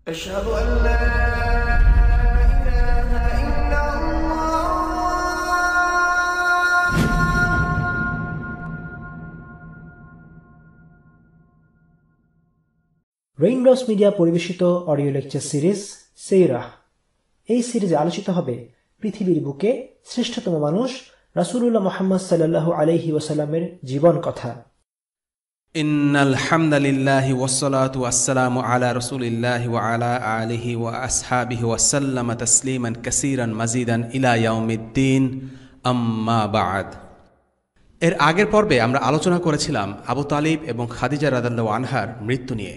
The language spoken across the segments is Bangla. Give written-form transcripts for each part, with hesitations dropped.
أشهد أن لا إله إلا الله। রেইনড্রপস মিডিয়া পরিবেশিত অডিও লেকচার সিরিজ সিরাহ। এই সিরিজে আলোচিত হবে পৃথিবীর বুকে শ্রেষ্ঠতম মানুষ রাসূলুল্লাহ মুহাম্মদ সাল্লাল্লাহু আলাইহি ওয়াসাল্লামের জীবন কথা। ইন্নাল হামদালিল্লাহি ওয়াসসালাতু ওয়াসসালামু আলা রাসূলিল্লাহি ওয়া আলা আলিহি ওয়া আসহাবিহি ওয়া সাল্লামা তাসলিমান কাসীরান মাজিদান ইলা ইয়াউমিদ্দিন, আম্মা বা'দ। এর আগের পর্বে আমরা আলোচনা করেছিলাম আবু তালিব এবং খাদিজা রাদিয়াল্লাহু আনহার মৃত্যু নিয়ে।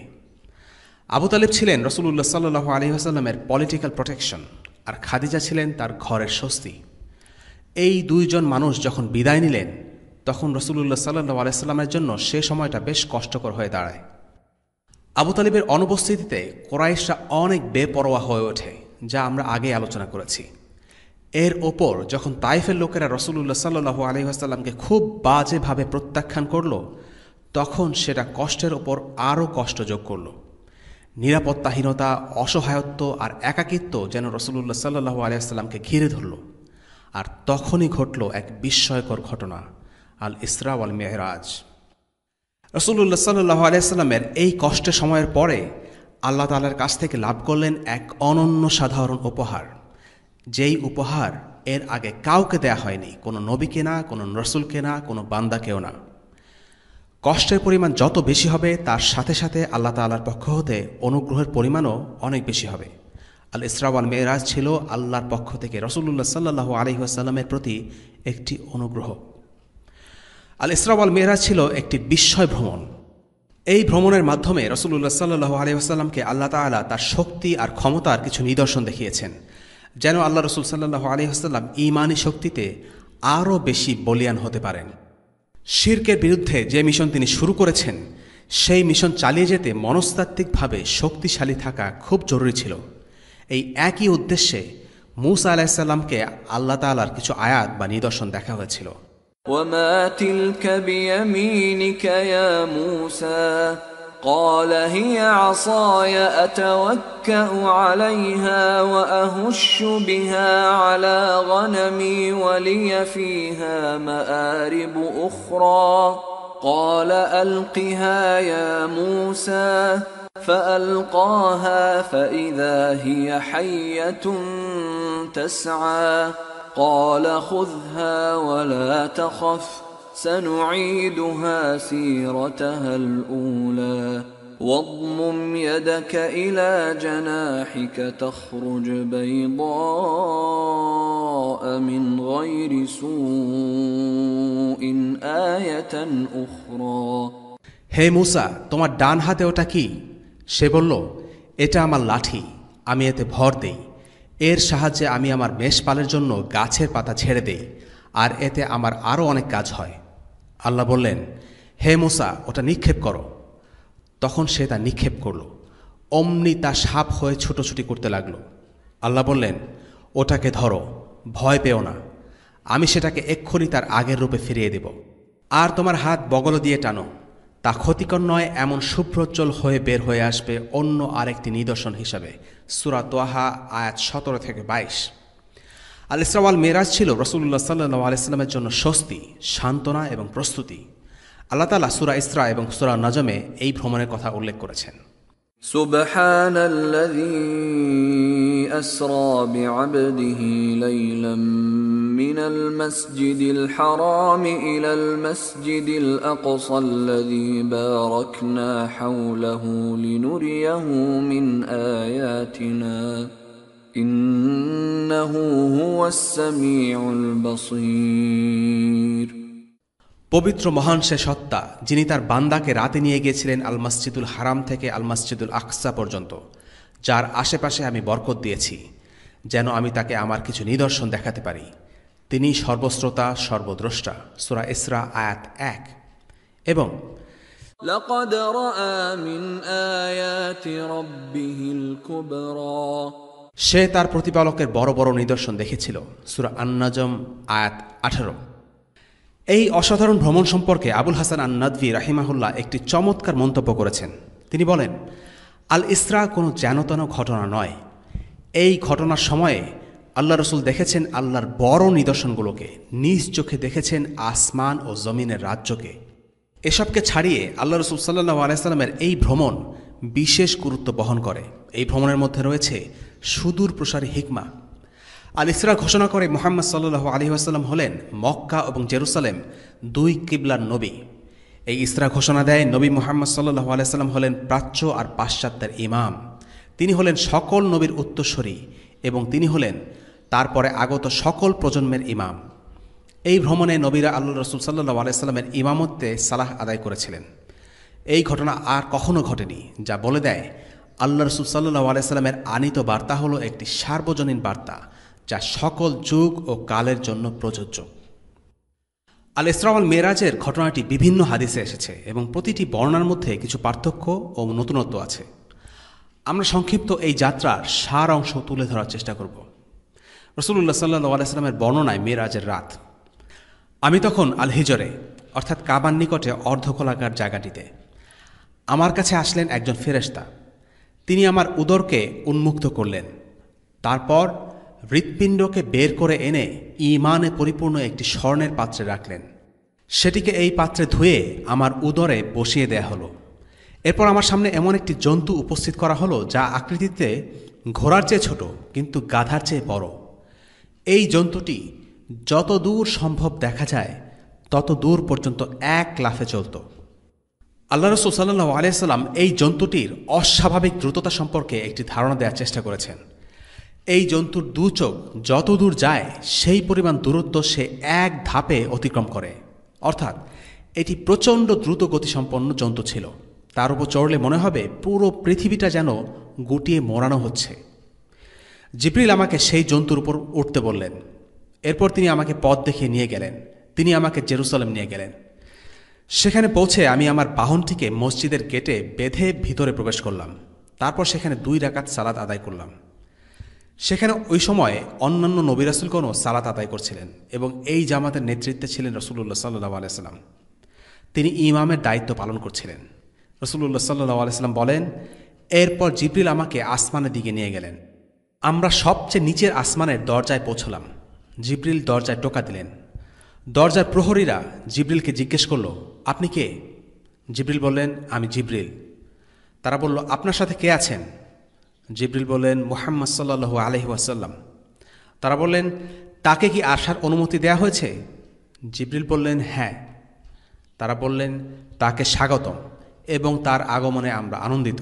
আবু তালিব ছিলেন রাসূলুল্লাহ সাল্লাল্লাহু আলাইহি ওয়াসাল্লামের পলিটিক্যাল প্রোটেকশন, আর খাদিজা ছিলেন তার ঘরের স্বস্তি। এই দুইজন মানুষ যখন বিদায় নিলেন, তখন রাসূলুল্লাহ সাল্লাল্লাহু আলাইহি ওয়াসাল্লামের জন্য সে সময়টা বেশ কষ্টকর হয়ে দাঁড়ায়। আবু তালিবের অনুপস্থিতিতে কুরাইশরা অনেক বেপরোয়া হয়ে ওঠে, যা আমরা আগে আলোচনা করেছি। এর ওপর যখন তাইফের লোকেরা রাসূলুল্লাহ সাল্লাল্লাহু আলাইহি ওয়াসাল্লামকে খুব বাজেভাবে প্রত্যাখ্যান করল, তখন সেটা কষ্টের ওপর আরও কষ্ট যোগ করল। নিরাপত্তাহীনতা, অসহায়ত্ব আর একাকিত্ব যেন রাসূলুল্লাহ সাল্লাল্লাহু আলাইহি ওয়াসাল্লামকে ঘিরে ধরল। আর তখনই ঘটল এক বিস্ময়কর ঘটনা, আল ইসরা ওয়াল মিরাজ। রাসূলুল্লাহ সাল্লাল্লাহু আলাইহি ওয়াসাল্লামের এই কষ্টের সময়ের পরে আল্লাহ তাআলার কাছ থেকে লাভ করলেন এক অনন্য সাধারণ উপহার, যেই উপহার এর আগে কাউকে দেয়া হয়নি, কোনো নবীকে না, কোনো রাসূলকে না, কোনো বান্দাকেও না। কষ্টের পরিমাণ যত বেশি হবে, তার সাথে সাথে আল্লাহ তাআলার পক্ষ হতে অনুগ্রহের পরিমাণও অনেক বেশি হবে। আল ইসরা ওয়াল মিরাজ ছিল আল্লাহর পক্ষ থেকে রাসূলুল্লাহ সাল্লাল্লাহু আলাইহি ওয়াসাল্লামের প্রতি একটি অনুগ্রহ। আল ইসরা ওয়াল মিরাজ ছিল একটি বিস্ময় ভ্রমণ। এই ভ্রমণের মাধ্যমে রাসূলুল্লাহ সাল্লাল্লাহু আলাইহি ওয়াসাল্লামকে আল্লাহ তাআলা তার শক্তি আর ক্ষমতার কিছু নিদর্শন দেখিয়েছেন, যেন আল্লাহ রাসূল সাল্লাল্লাহু আলাইহি ওয়াসাল্লাম ঈমানি শক্তিতে আরও বেশি বলিয়ান হতে পারেন। শিরকের বিরুদ্ধে যে মিশন তিনি শুরু করেছেন, সেই মিশন চালিয়ে যেতে মনস্তাত্ত্বিকভাবে শক্তিশালী থাকা খুব জরুরি ছিল। এই একই উদ্দেশ্যে মূসা আলাইহিস সালামকে আল্লাহ তাআলার কিছু আয়াত বা নিদর্শন দেখা হয়েছিল। وما تلك بيمينك يا موسى قال هي عصاي أتوكأ عليها وأهش بها على غنمي ولي فيها مآرب أخرى قال ألقها يا موسى فألقاها فإذا هي حية تسعى قال خذها ولا تخف سنعيدها سيرتها الأولى واضمم يدك إلى جناحك تخرج بيضاء من غير سوء آية أخرى। হে মূসা, তোমার ডান হাতে ওটা কি? সে বলল, এটা আমার লাঠি, আমি এতে ভর দেই। এর সাহায্যে আমি আমার মেষপালের জন্য গাছের পাতা ছেড়ে দেই, আর এতে আমার আরও অনেক কাজ হয়। আল্লাহ বললেন, হে মূসা, ওটা নিক্ষেপ করো। তখন সে তা নিক্ষেপ করল। অমনি তা সাপ হয়ে ছুটোছুটি করতে লাগল। আল্লাহ বললেন, ওটাকে ধরো, ভয় পেও না, আমি সেটাকে এক্ষুনি তার আগের রূপে ফিরিয়ে দেব। আর তোমার হাত বগল দিয়ে টানো, তা ক্ষতিকর নয়, এমন শুভ্রোজ্জ্বল হয়ে বের হয়ে আসবে অন্য আরেকটি নিদর্শন হিসাবে। সূরা তোহা আয়াত 17 থেকে 22। আল ইসরা ওয়াল মিরাজ ছিল রাসূলুল্লাহ সাল্লাল্লাহু আলাইহি ওয়াসাল্লামের জন্য স্বস্তি, সান্ত্বনা এবং প্রস্তুতি। আল্লাহ তাআলা সূরা ইসরা এবং সূরা নজমে এই ভ্রমণের কথা উল্লেখ করেছেন। সুবহানাল্লাযী আসরা বি'আবদিহি লাইলাম মিনাল মাসজিদিল হারাম ইলাল মাসজিদিল আকসাল্লাযী বারাকনা হাওলাহু লিনুরিয়াহু মিন আয়াতিনা ইন্নাহু হুয়াস সামিউল বাসীর। পবিত্র মহান সে সত্তা, যিনি তার বান্দাকে রাতে নিয়ে গিয়েছিলেন আল মসজিদুল হারাম থেকে আল মসজিদুল আকসা পর্যন্ত, যার আশেপাশে আমি বরকত দিয়েছি, যেন আমি তাকে আমার কিছু নিদর্শন দেখাতে পারি। তিনি সর্বশ্রোতা, সর্বদ্রষ্টা। সূরা ইসরা আয়াত 1। এবং লাকাদ রাআ মিন আয়াতি রাব্বিহিল কুবরা, সে তার প্রতিপালকের বড় বড় নিদর্শন দেখেছিল। সূরা আন-নাজম আয়াত 18। এই অসাধারণ ভ্রমণ সম্পর্কে আবুল হাসান আন-নাদভী রাহিমাহুল্লাহ একটি চমৎকার মন্তব্য করেছেন। তিনি বলেন, আল ইসরা কোনো যেনতেন ঘটনা নয়। এই ঘটনার সময়ে আল্লাহ রসুল দেখেছেন আল্লাহর বড় নিদর্শনগুলোকে, নিজ চোখে দেখেছেন আসমান ও জমিনের রাজ্যকে। এসবকে ছাড়িয়ে আল্লাহ রসুল সাল্লাল্লাহু আলাইহি সাল্লামের এই ভ্রমণ বিশেষ গুরুত্ব বহন করে। এই ভ্রমণের মধ্যে রয়েছে সুদূর প্রসারী হিকমা। আল ইসরা ঘোষণা করে মুহাম্মদ সাল্লাল্লাহু আলাইহি ওয়াসাল্লাম হলেন মক্কা এবং জেরুসালেম দুই কিবলার নবী। এই ইসরা ঘোষণা দেয় নবী মুহাম্মদ সাল্লাল্লাহু আলাইহি ওয়াসাল্লাম হলেন প্রাচ্য আর পাশ্চাত্যের ইমাম। তিনি হলেন সকল নবীর উত্তরসূরি এবং তিনি হলেন তারপরে আগত সকল প্রজন্মের ইমাম। এই ভ্রমণে নবীরা আল্লাহ রসুল সাল্লাল্লাহু আলাইহি সাল্লামের ইমামত্বে সালাহ আদায় করেছিলেন। এই ঘটনা আর কখনো ঘটেনি, যা বলে দেয় আল্লাহ রসুল সাল্লাল্লাহু আলাইহি সাল্লামের আনিত বার্তা হলো একটি সার্বজনীন বার্তা, যা সকল যুগ ও কালের জন্য প্রযোজ্য। আল ইসরা ওয়াল মেরাজের ঘটনাটি বিভিন্ন হাদিসে এসেছে এবং প্রতিটি বর্ণনার মধ্যে কিছু পার্থক্য ও নতুনত্ব আছে। আমরা সংক্ষিপ্ত এই যাত্রার সার অংশ তুলে ধরার চেষ্টা করব। রাসূলুল্লাহ সাল্লাল্লাহু আলাইহি সাল্লামের বর্ণনায় মেরাজের রাত। আমি তখন আল হিজরে অর্থাৎ কাবার নিকটে অর্ধকোলাকার জায়গাটিতে। আমার কাছে আসলেন একজন ফেরেশতা। তিনি আমার উদরকে উন্মুক্ত করলেন। তারপর হৃৎপিণ্ডকে বের করে এনে ঈমানে পরিপূর্ণ একটি স্বর্ণের পাত্রে রাখলেন। সেটিকে এই পাত্রে ধুয়ে আমার উদরে বসিয়ে দেয়া হলো। এরপর আমার সামনে এমন একটি জন্তু উপস্থিত করা হলো যা আকৃতিতে ঘোড়ার চেয়ে ছোট কিন্তু গাধার চেয়ে বড়। এই জন্তুটি যত দূর সম্ভব দেখা যায় তত দূর পর্যন্ত এক লাফে চলত। আল্লাহ রাসূল সাল্লাল্লাহু আলাইহি সাল্লাম এই জন্তুটির অস্বাভাবিক দ্রুততা সম্পর্কে একটি ধারণা দেওয়ার চেষ্টা করেছেন। এই জন্তুর দু চোখ যত দূর যায় সেই পরিমাণ দূরত্ব সে এক ধাপে অতিক্রম করে, অর্থাৎ এটি প্রচণ্ড দ্রুত গতিসম্পন্ন জন্তু ছিল। তার উপর চড়লে মনে হবে পুরো পৃথিবীটা যেন গুটিয়ে মোড়ানো হচ্ছে। জিবরিল আমাকে সেই জন্তুর উপর উঠতে বললেন। এরপর তিনি আমাকে পথ দেখিয়ে নিয়ে গেলেন। তিনি আমাকে জেরুসালেম নিয়ে গেলেন। সেখানে পৌঁছে আমি আমার বাহনটিকে মসজিদের গেটে বেঁধে ভিতরে প্রবেশ করলাম। তারপর সেখানে 2 রাকাত সালাত আদায় করলাম। সেখানে ওই সময় অন্যান্য নবী রাসূলগণও সালাত আদায় করছিলেন এবং এই জামাতের নেতৃত্বে ছিলেন রাসূলুল্লাহ সাল্লাল্লাহু আলাইহি সাল্লাম। তিনি ইমামের দায়িত্ব পালন করছিলেন। রাসূলুল্লাহ সাল্লাল্লাহু আলাইহি সাল্লাম বলেন, এরপর জিবরিল আমাকে আসমানের দিকে নিয়ে গেলেন। আমরা সবচেয়ে নিচের আসমানের দরজায় পৌঁছলাম। জিবরিল দরজায় টোকা দিলেন। দরজার প্রহরীরা জিবরিলকে জিজ্ঞেস করল, আপনি কে? জিবরিল বললেন, আমি জিবরিল। তারা বলল, আপনার সাথে কে আছেন? জিবরিল বললেন, মুহাম্মদ সাল্লাল্লাহু আলাইহি ওয়াসাল্লাম। তারা বললেন, তাকে কি আসার অনুমতি দেয়া হয়েছে? জিবরিল বললেন, হ্যাঁ। তারা বললেন, তাকে স্বাগতম এবং তার আগমনে আমরা আনন্দিত।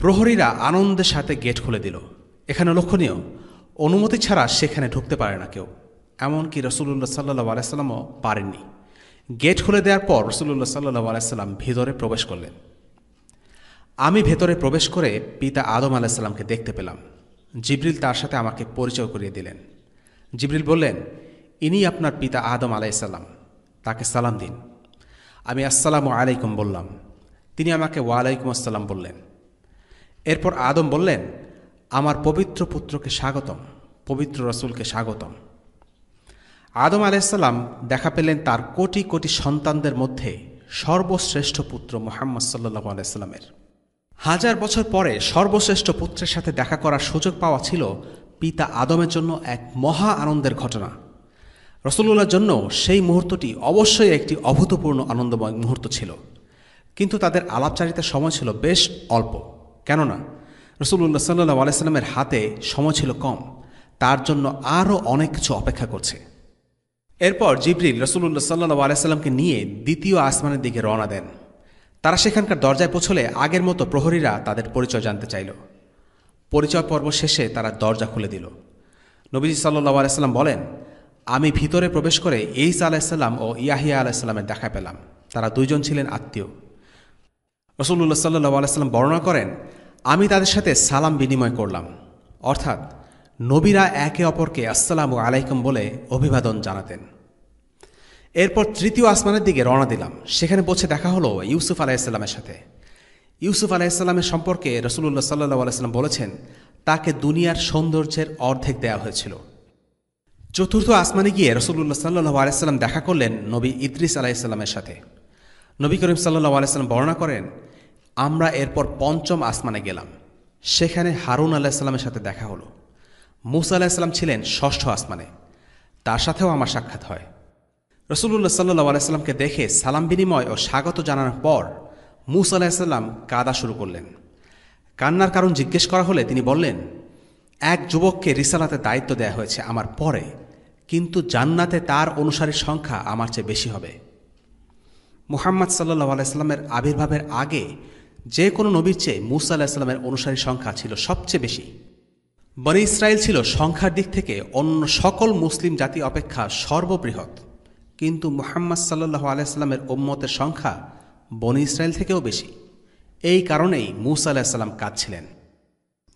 প্রহরীরা আনন্দের সাথে গেট খুলে দিল। এখানে লক্ষণীয়, অনুমতি ছাড়া সেখানে ঢুকতে পারে না কেউ, এমনকি রাসূলুল্লাহ সাল্লাল্লাহু আলাইহি সাল্লামও পারেননি। গেট খুলে দেওয়ার পর রাসূলুল্লাহ সাল্লাল্লাহু আলাইহি সাল্লাম ভিতরে প্রবেশ করলেন। আমি ভেতরে প্রবেশ করে পিতা আদম আলাইহিস সালামকে দেখতে পেলাম। জিবরিল তার সাথে আমাকে পরিচয় করিয়ে দিলেন। জিবরিল বললেন, ইনি আপনার পিতা আদম আলাইহিস সালাম, তাকে সালাম দিন। আমি আসসালামু আলাইকুম বললাম। তিনি আমাকে ওয়ালাইকুম আসসালাম বললেন। এরপর আদম বললেন, আমার পবিত্র পুত্রকে স্বাগতম, পবিত্র রাসূলকে স্বাগতম। আদম আলাইহিস সালাম দেখা পেলেন তার কোটি কোটি সন্তানদের মধ্যে সর্বশ্রেষ্ঠ পুত্র মুহাম্মদ সাল্লাল্লাহু আলাইহি সাল্লামের। 1000 বছর পরে সর্বশ্রেষ্ঠ পুত্রের সাথে দেখা করার সুযোগ পাওয়া ছিল পিতা আদমের জন্য এক মহা আনন্দের ঘটনা। রাসূলুল্লাহর জন্য সেই মুহূর্তটি অবশ্যই একটি অভূতপূর্ণ আনন্দময় মুহূর্ত ছিল, কিন্তু তাদের আলাপচারিতার সময় ছিল বেশ অল্প। কেননা রাসূলুল্লাহ সাল্লাল্লাহু আলাইহি সাল্লামের হাতে সময় ছিল কম, তার জন্য আরও অনেক কিছু অপেক্ষা করছে। এরপর জিবরিল রাসূলুল্লাহ সাল্লাল্লাহু আলাইহি সাল্লামকে নিয়ে দ্বিতীয় আসমানের দিকে রওনা দেন। তারা সেখানকার দরজায় পৌঁছলে আগের মতো প্রহরীরা তাদের পরিচয় জানতে চাইল। পরিচয় পর্ব শেষে তারা দরজা খুলে দিল। নবীজি সাল্লাল্লাহু আলাইহি সাল্লাম বলেন, আমি ভিতরে প্রবেশ করে ঈসা আলাইহিস সালাম ও ইয়াহিয়া আলাইহিস সালামের দেখা পেলাম। তারা দুইজন ছিলেন আত্মীয়। রাসূলুল্লাহ সাল্লাল্লাহু আলাইহি সাল্লাম বর্ণনা করেন, আমি তাদের সাথে সালাম বিনিময় করলাম, অর্থাৎ নবীরা একে অপরকে আসসালামু আলাইকুম বলে অভিবাদন জানাতেন। এরপর তৃতীয় আসমানের দিকে রওনা দিলাম। সেখানে পৌঁছে দেখা হলো ইউসুফ আলাইহিস সালামের সাথে। ইউসুফ আলাইহিস সালামের সম্পর্কে রাসূলুল্লাহ সাল্লাল্লাহু আলাইহি সাল্লাম বলেছেন, তাকে দুনিয়ার সৌন্দর্যের অর্ধেক দেওয়া হয়েছিল। চতুর্থ আসমানে গিয়ে রাসূলুল্লাহ সাল্লাল্লাহু আলাইহি সাল্লাম দেখা করলেন নবী ইদ্রিস আলাইহিস সালামের সাথে। নবী করিম সাল্লাল্লাহু আলাইহি সাল্লাম বর্ণনা করেন, আমরা এরপর পঞ্চম আসমানে গেলাম। সেখানে হারুন আলাইসাল্লামের সাথে দেখা হলো। মুসা আলাইসাল্লাম ছিলেন ষষ্ঠ আসমানে, তার সাথেও আমার সাক্ষাৎ হয়। রাসূলুল্লাহ সাল্লাল্লাহু আলাইহি সাল্লামকে দেখে সালাম বিনিময় ও স্বাগত জানানোর পর মুসা আলাইসাল্লাম কাঁদা শুরু করলেন। কান্নার কারণ জিজ্ঞেস করা হলে তিনি বললেন, এক যুবককে রিসালাতের দায়িত্ব দেয়া হয়েছে আমার পরে, কিন্তু জান্নাতে তার অনুসারীর সংখ্যা আমার চেয়ে বেশি হবে। মুহাম্মদ সাল্লাল্লাহু আলাইহি সাল্লামের আবির্ভাবের আগে যে কোনো নবীর চেয়ে মুসা আলাইহিস সালামের অনুসারীর সংখ্যা ছিল সবচেয়ে বেশি। বনী ইসরাইল ছিল সংখ্যার দিক থেকে অন্য সকল মুসলিম জাতি অপেক্ষা সর্ববৃহৎ, কিন্তু মুহাম্মদ সাল্লাল্লাহু আলাইহি সাল্লামের উম্মতের সংখ্যা বনী ইসরাইল থেকেও বেশি। এই কারণেই মুসা আলাইহিস সালাম কাঁদছিলেন।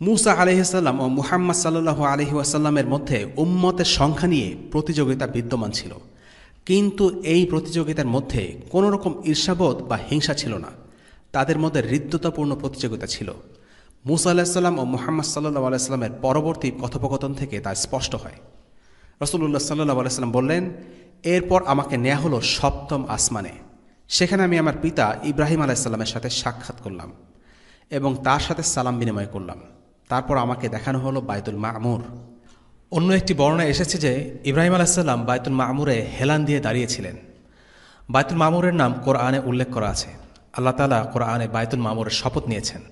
মুসা আলাইহিস সালাম ও মুহাম্মদ সাল্লাল্লাহু আলাইহি ওয়াসাল্লামের মধ্যে উম্মতের সংখ্যা নিয়ে প্রতিযোগিতা বিদ্যমান ছিল, কিন্তু এই প্রতিযোগিতার মধ্যে কোনো রকম ঈর্ষাবোধ বা হিংসা ছিল না। তাদের মধ্যে হৃদ্যতাপূর্ণ প্রতিযোগিতা ছিল। মুসা আলাইহিস সালাম ও মুহাম্মদ সাল্লাল্লাহু আলাইহি সাল্লামের পরবর্তী কথোপকথন থেকে তা স্পষ্ট হয়। রাসূলুল্লাহ সাল্লাল্লাহু আলাইহি সাল্লাম বললেন, এরপর আমাকে নেওয়া হলো সপ্তম আসমানে। সেখানে আমি আমার পিতা ইব্রাহিম আলাইহিস সালামের সাথে সাক্ষাৎ করলাম এবং তার সাথে সালাম বিনিময় করলাম। তারপর আমাকে দেখানো হলো বাইতুল মামুর। অন্য একটি বর্ণনায় এসেছে যে ইব্রাহিম আলাইহিস সালাম বাইতুল মামুরে হেলান দিয়ে দাঁড়িয়েছিলেন। বাইতুল মামুরের নাম কোরআনে উল্লেখ করা আছে। আল্লাহ তাআলা কোরআনে বাইতুল মামুরের শপথ নিয়েছেন।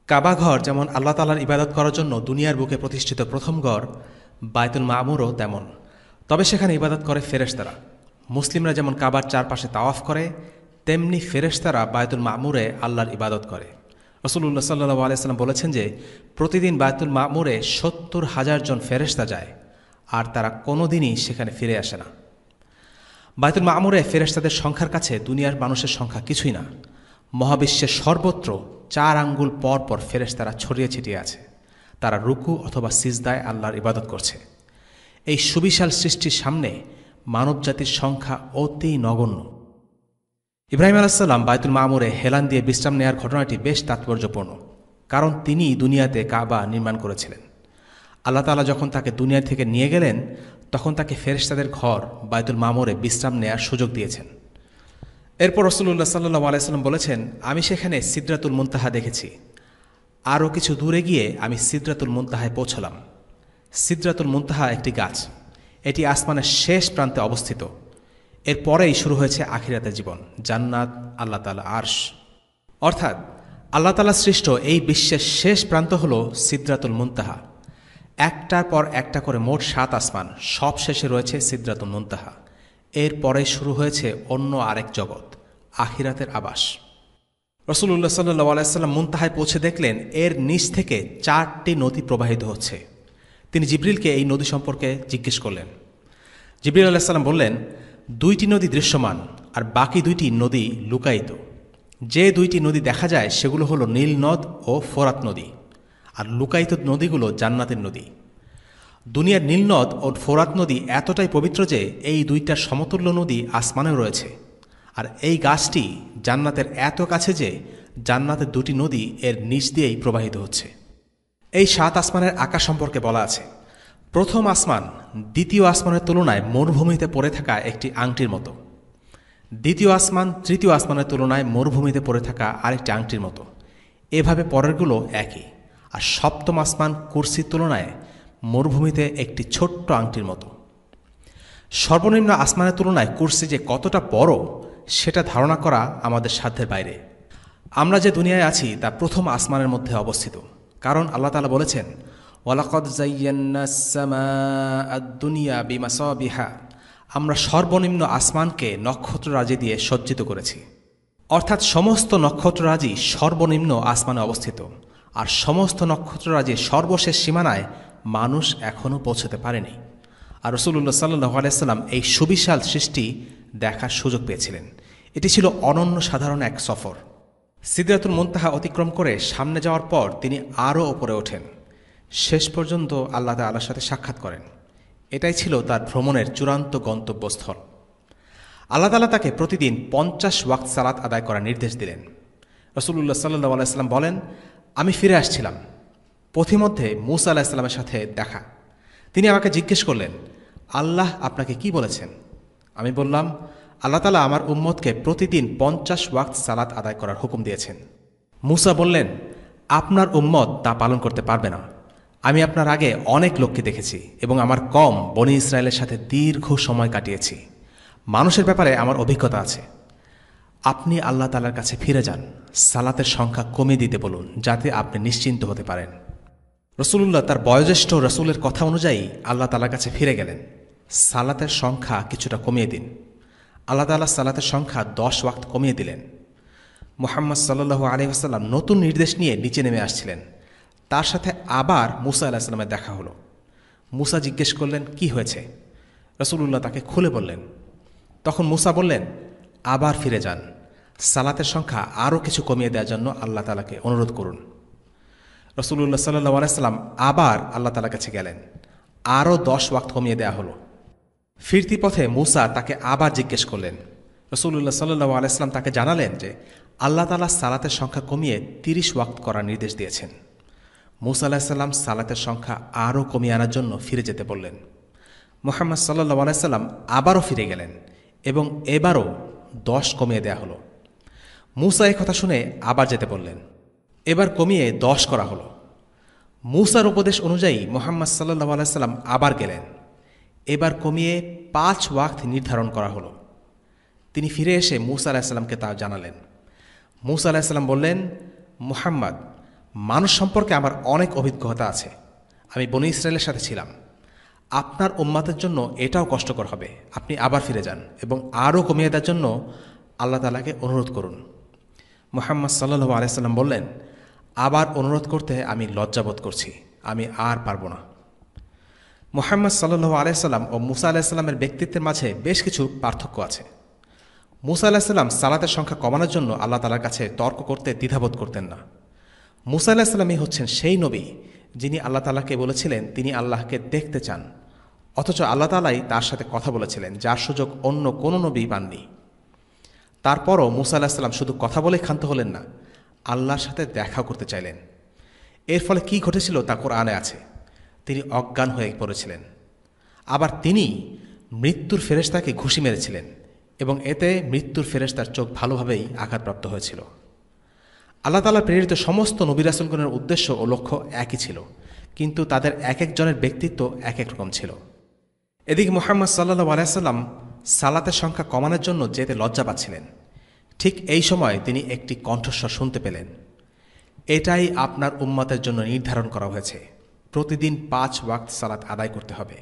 কাবা ঘর যেমন আল্লাহ তাআলার ইবাদত করার জন্য দুনিয়ার বুকে প্রতিষ্ঠিত প্রথম ঘর, বাইতুল মামুরও তেমন। তবে সেখানে ইবাদত করে ফেরেশতারা। মুসলিমরা যেমন কাবার চারপাশে তাওয়াফ করে, তেমনি ফেরেশতারা বাইতুল মামুরে আল্লাহর ইবাদত করে। রাসূলুল্লাহ সাল্লাল্লাহু আলাইহি সাল্লাম বলেছেন যে প্রতিদিন বাইতুল মামুরে ৭০,০০০ জন ফেরেশতা যায়, আর তারা কোনোদিনই সেখানে ফিরে আসে না। বাইতুল মামুরে ফেরেশতাদের সংখ্যার কাছে দুনিয়ার মানুষের সংখ্যা কিছুই না। মহাবিশ্বের সর্বত্র ৪ আঙ্গুল পর পর ফেরেশতারা ছড়িয়ে ছিটিয়ে আছে। তারা রুকু অথবা সিজদায় আল্লাহর ইবাদত করছে। এই সুবিশাল সৃষ্টির সামনে মানবজাতির সংখ্যা অতি নগণ্য। ইব্রাহিম আলাইহিস সালাম বাইতুল মামুরে হেলান দিয়ে বিশ্রাম নেয়ার ঘটনাটি বেশ তাৎপর্যপূর্ণ, কারণ তিনি দুনিয়াতে কাবা নির্মাণ করেছিলেন। আল্লাহ তাআলা যখন তাকে দুনিয়া থেকে নিয়ে গেলেন, তখন তাকে ফেরেশতাদের ঘর বাইতুল মামুরে বিশ্রাম নেয়ার সুযোগ দিয়েছেন। এরপর রাসূলুল্লাহ সাল্লাল্লাহু আলাইহি সাল্লাম বলেছেন, আমি সেখানে সিদরাতুল মুনতাহা দেখেছি। আরও কিছু দূরে গিয়ে আমি সিদরাতুল মুনতাহায় পৌঁছলাম। সিদরাতুল মুনতাহা একটি গাছ। এটি আসমানের শেষ প্রান্তে অবস্থিত। এর পরেই শুরু হয়েছে আখিরাতের জীবন, জান্নাত, আল্লাহ তাআলা আরশ। অর্থাৎ আল্লাহ তাআলা সৃষ্ট এই বিশ্বের শেষ প্রান্ত হল সিদরাতুল মুনতাহা। একটার পর একটা করে মোট ৭ আসমান, সব শেষে রয়েছে সিদরাতুল মুনতাহা। এর পরে শুরু হয়েছে অন্য আরেক জগৎ, আখিরাতের আবাস। রাসূলুল্লাহ সাল্লাল্লাহু আলাইহি সাল্লাম মুনতাহায় পৌঁছে দেখলেন এর নিচ থেকে ৪টি নদী প্রবাহিত হচ্ছে। তিনি জিবরিলকে এই নদী সম্পর্কে জিজ্ঞেস করলেন। জিবরিল আলাইহিস সালাম বললেন, ২টি নদী দৃশ্যমান আর বাকি ২টি নদী লুকায়িত। যে ২টি নদী দেখা যায় সেগুলো হলো নীল নদ ও ফোরাত নদী, আর লুকায়িত নদীগুলো জান্নাতের নদী। দুনিয়ার নীল নদ ও ফোরাত নদী এতটাই পবিত্র যে এই ২টার সমতুল্য নদী আসমানেও রয়েছে। আর এই গাছটি জান্নাতের এত কাছে যে জান্নাতের ২টি নদী এর নিচ দিয়েই প্রবাহিত হচ্ছে। এই ৭ আসমানের আকাশ সম্পর্কে বলা আছে, প্রথম আসমান দ্বিতীয় আসমানের তুলনায় মরুভূমিতে পড়ে থাকা একটি আংটির মতো। দ্বিতীয় আসমান তৃতীয় আসমানের তুলনায় মরুভূমিতে পড়ে থাকা আরেকটি আংটির মতো। এভাবে পরেরগুলো একই। আর সপ্তম আসমান কুরসির তুলনায় মরুভূমিতে একটি ছোট্ট আংটির মতো। সর্বনিম্ন আসমানের তুলনায় কুরসি যে কতটা বড় সেটা ধারণা করা আমাদের সাধ্যের বাইরে। আমরা যে দুনিয়ায় আছি তা প্রথম আসমানের মধ্যে অবস্থিত, কারণ আল্লাহ তাআলা বলেছেন, ওয়ালাকাদ যায়্যানাস সামাআদ দুনিয়া বিমাসাবিহা, আমরা সর্বনিম্ন আসমানকে নক্ষত্ররাজি দিয়ে সজ্জিত করেছি। অর্থাৎ সমস্ত নক্ষত্ররাজি সর্বনিম্ন আসমানে অবস্থিত, আর সমস্ত নক্ষত্ররাজির সর্বশেষ সীমানায় মানুষ এখনও পৌঁছতে পারেনি। আর রাসূলুল্লাহ সাল্লাল্লাহু আলাইহি সাল্লাম এই সুবিশাল সৃষ্টি দেখার সুযোগ পেয়েছিলেন। এটি ছিল অনন্য সাধারণ এক সফর। সিদরাতুল মুনতাহা অতিক্রম করে সামনে যাওয়ার পর তিনি আরও ওপরে ওঠেন। শেষ পর্যন্ত আল্লাহ তাআলার সাথে সাক্ষাৎ করেন। এটাই ছিল তার ভ্রমণের চূড়ান্ত গন্তব্যস্থল। আল্লাহ তাআলা তাকে প্রতিদিন ৫০ ওয়াক্ত সালাত আদায় করার নির্দেশ দিলেন। রাসূলুল্লাহ সাল্লাল্লাহু আলাইহি সাল্লাম বলেন, আমি ফিরে আসছিলাম, পথিমধ্যে মূসা আলাইহিস সালামের সাথে দেখা। তিনি আমাকে জিজ্ঞেস করলেন, আল্লাহ আপনাকে কি বলেছেন? আমি বললাম, আল্লাহ তাআলা আমার উম্মতকে প্রতিদিন ৫০ ওয়াক্ত সালাত আদায় করার হুকুম দিয়েছেন। মূসা বললেন, আপনার উম্মত তা পালন করতে পারবে না। আমি আপনার আগে অনেক লোককে দেখেছি এবং আমার কম বনি ইসরায়েলের সাথে দীর্ঘ সময় কাটিয়েছি। মানুষের ব্যাপারে আমার অভিজ্ঞতা আছে। আপনি আল্লাহ তাআলার কাছে ফিরে যান, সালাতের সংখ্যা কমিয়ে দিতে বলুন, যাতে আপনি নিশ্চিন্ত হতে পারেন। রসুলুল্লাহ তার বয়োজ্যেষ্ঠ রসুলের কথা অনুযায়ী আল্লাহ তাআলার কাছে ফিরে গেলেন। সালাতের সংখ্যা কিছুটা কমিয়ে দিন। আল্লাহ তাআলা সালাতের সংখ্যা 10 ওয়াক্ত কমিয়ে দিলেন। মুহাম্মদ সাল্লাল্লাহু আলাইহি ওয়াসাল্লাম নতুন নির্দেশ নিয়ে নিচে নেমে আসছিলেন। তার সাথে আবার মূসা আলাইহিস সালামের দেখা হলো। মূসা জিজ্ঞেস করলেন, কি হয়েছে? রসুলুল্লাহ তাকে খুলে বললেন। তখন মূসা বললেন, আবার ফিরে যান, সালাতের সংখ্যা আরও কিছু কমিয়ে দেওয়ার জন্য আল্লাহ তাআলাকে অনুরোধ করুন। রসুলুল্লাহ সাল্লাল্লাহু আলাইহি ওয়াসাল্লাম আবার আল্লাহ তাআলার কাছে গেলেন। আরও 10 ওয়াক্ত কমিয়ে দেওয়া হলো। ফিরতি পথে মূসা তাকে আবার জিজ্ঞেস করলেন। রসুলুল্লাহ সাল্লাল্লাহু আলাইহি ওয়াসাল্লাম তাকে জানালেন যে আল্লাহ তাআলা সালাতের সংখ্যা কমিয়ে 30 ওয়াক্ত করার নির্দেশ দিয়েছেন। মূসা আলাইহিস সালাম সালাতের সংখ্যা আরও কমিয়ে আনার জন্য ফিরে যেতে বললেন। মুহাম্মদ সাল্লাল্লাহু আলাইহি ওয়াসাল্লাম আবারও ফিরে গেলেন এবং এবারও 10 কমিয়ে দেয়া হলো। মূসা এই কথা শুনে আবার যেতে বললেন। এবার কমিয়ে 10 করা হলো। মূসার উপদেশ অনুযায়ী মুহাম্মদ সাল্লাল্লাহু আলাইহি ওয়াসাল্লাম আবার গেলেন। এবার কমিয়ে 5 ওয়াক্ত নির্ধারণ করা হলো। তিনি ফিরে এসে মূসা আলাইহিস সালামকে তা জানালেন। মূসা আলাইহিস সালাম বললেন, মুহাম্মদ, মানুষ সম্পর্কে আমার অনেক অভিজ্ঞতা আছে। আমি বনী ইসরায়েলের সাথে ছিলাম। আপনার উম্মতের জন্য এটাও কষ্টকর হবে। আপনি আবার ফিরে যান এবং আরও কমিয়ে দেওয়ার জন্য আল্লাহ তাআলাকে অনুরোধ করুন। মুহাম্মদ সাল্লাল্লাহু আলাইহি ওয়াসাল্লাম বললেন, আবার অনুরোধ করতে আমি লজ্জাবোধ করছি, আমি আর পারব না। মুহাম্মদ সাল্লাল্লাহু আলাইহি ওয়াসাল্লাম ও মূসা আলাইহিস সালামের ব্যক্তিত্বের মাঝে বেশ কিছু পার্থক্য আছে। মূসা আলাইহিস সালাম সালাতের সংখ্যা কমানোর জন্য আল্লাহ তাআলার কাছে তর্ক করতে দ্বিধাবোধ করতেন না। মূসা আলাইহিস সালামই হচ্ছেন সেই নবী যিনি আল্লাহ তাআলাকে বলেছিলেন তিনি আল্লাহকে দেখতে চান, অথচ আল্লাহ তাআলাই তার সাথে কথা বলেছিলেন, যার সুযোগ অন্য কোনো নবী পাননি। তারপরও মূসা আলাইহিস সালাম শুধু কথা বলে ক্ষান্ত হলেন না, আল্লাহর সাথে দেখা করতে চাইলেন। এর ফলে কি ঘটেছিল তা কোরআনে আছে। তিনি অজ্ঞান হয়ে পড়েছিলেন। আবার তিনি মৃত্যুর ফেরেশতাকে ঘুষি মেরেছিলেন এবং এতে মৃত্যুর ফেরেশতার চোখ ভালোভাবেই আঘাতপ্রাপ্ত হয়েছিল। আল্লাহ তাআলা প্রেরিত সমস্ত নবী রাসূলগণের উদ্দেশ্য ও লক্ষ্য একই ছিল, কিন্তু তাদের এক একজনের ব্যক্তিত্ব এক এক রকম ছিল। এদিকে মুহাম্মদ সাল্লাল্লাহু আলাইহি ওয়াসাল্লাম সালাতের সংখ্যা কমানোর জন্য যেতে লজ্জা পাচ্ছিলেন। ঠিক এই সময় তিনি একটি কণ্ঠস্বর শুনতে পেলেন। এটাই আপনার উম্মতের জন্য নির্ধারণ করা হয়েছে। প্রতিদিন 5 ওয়াক্ত সালাত আদায় করতে হবে,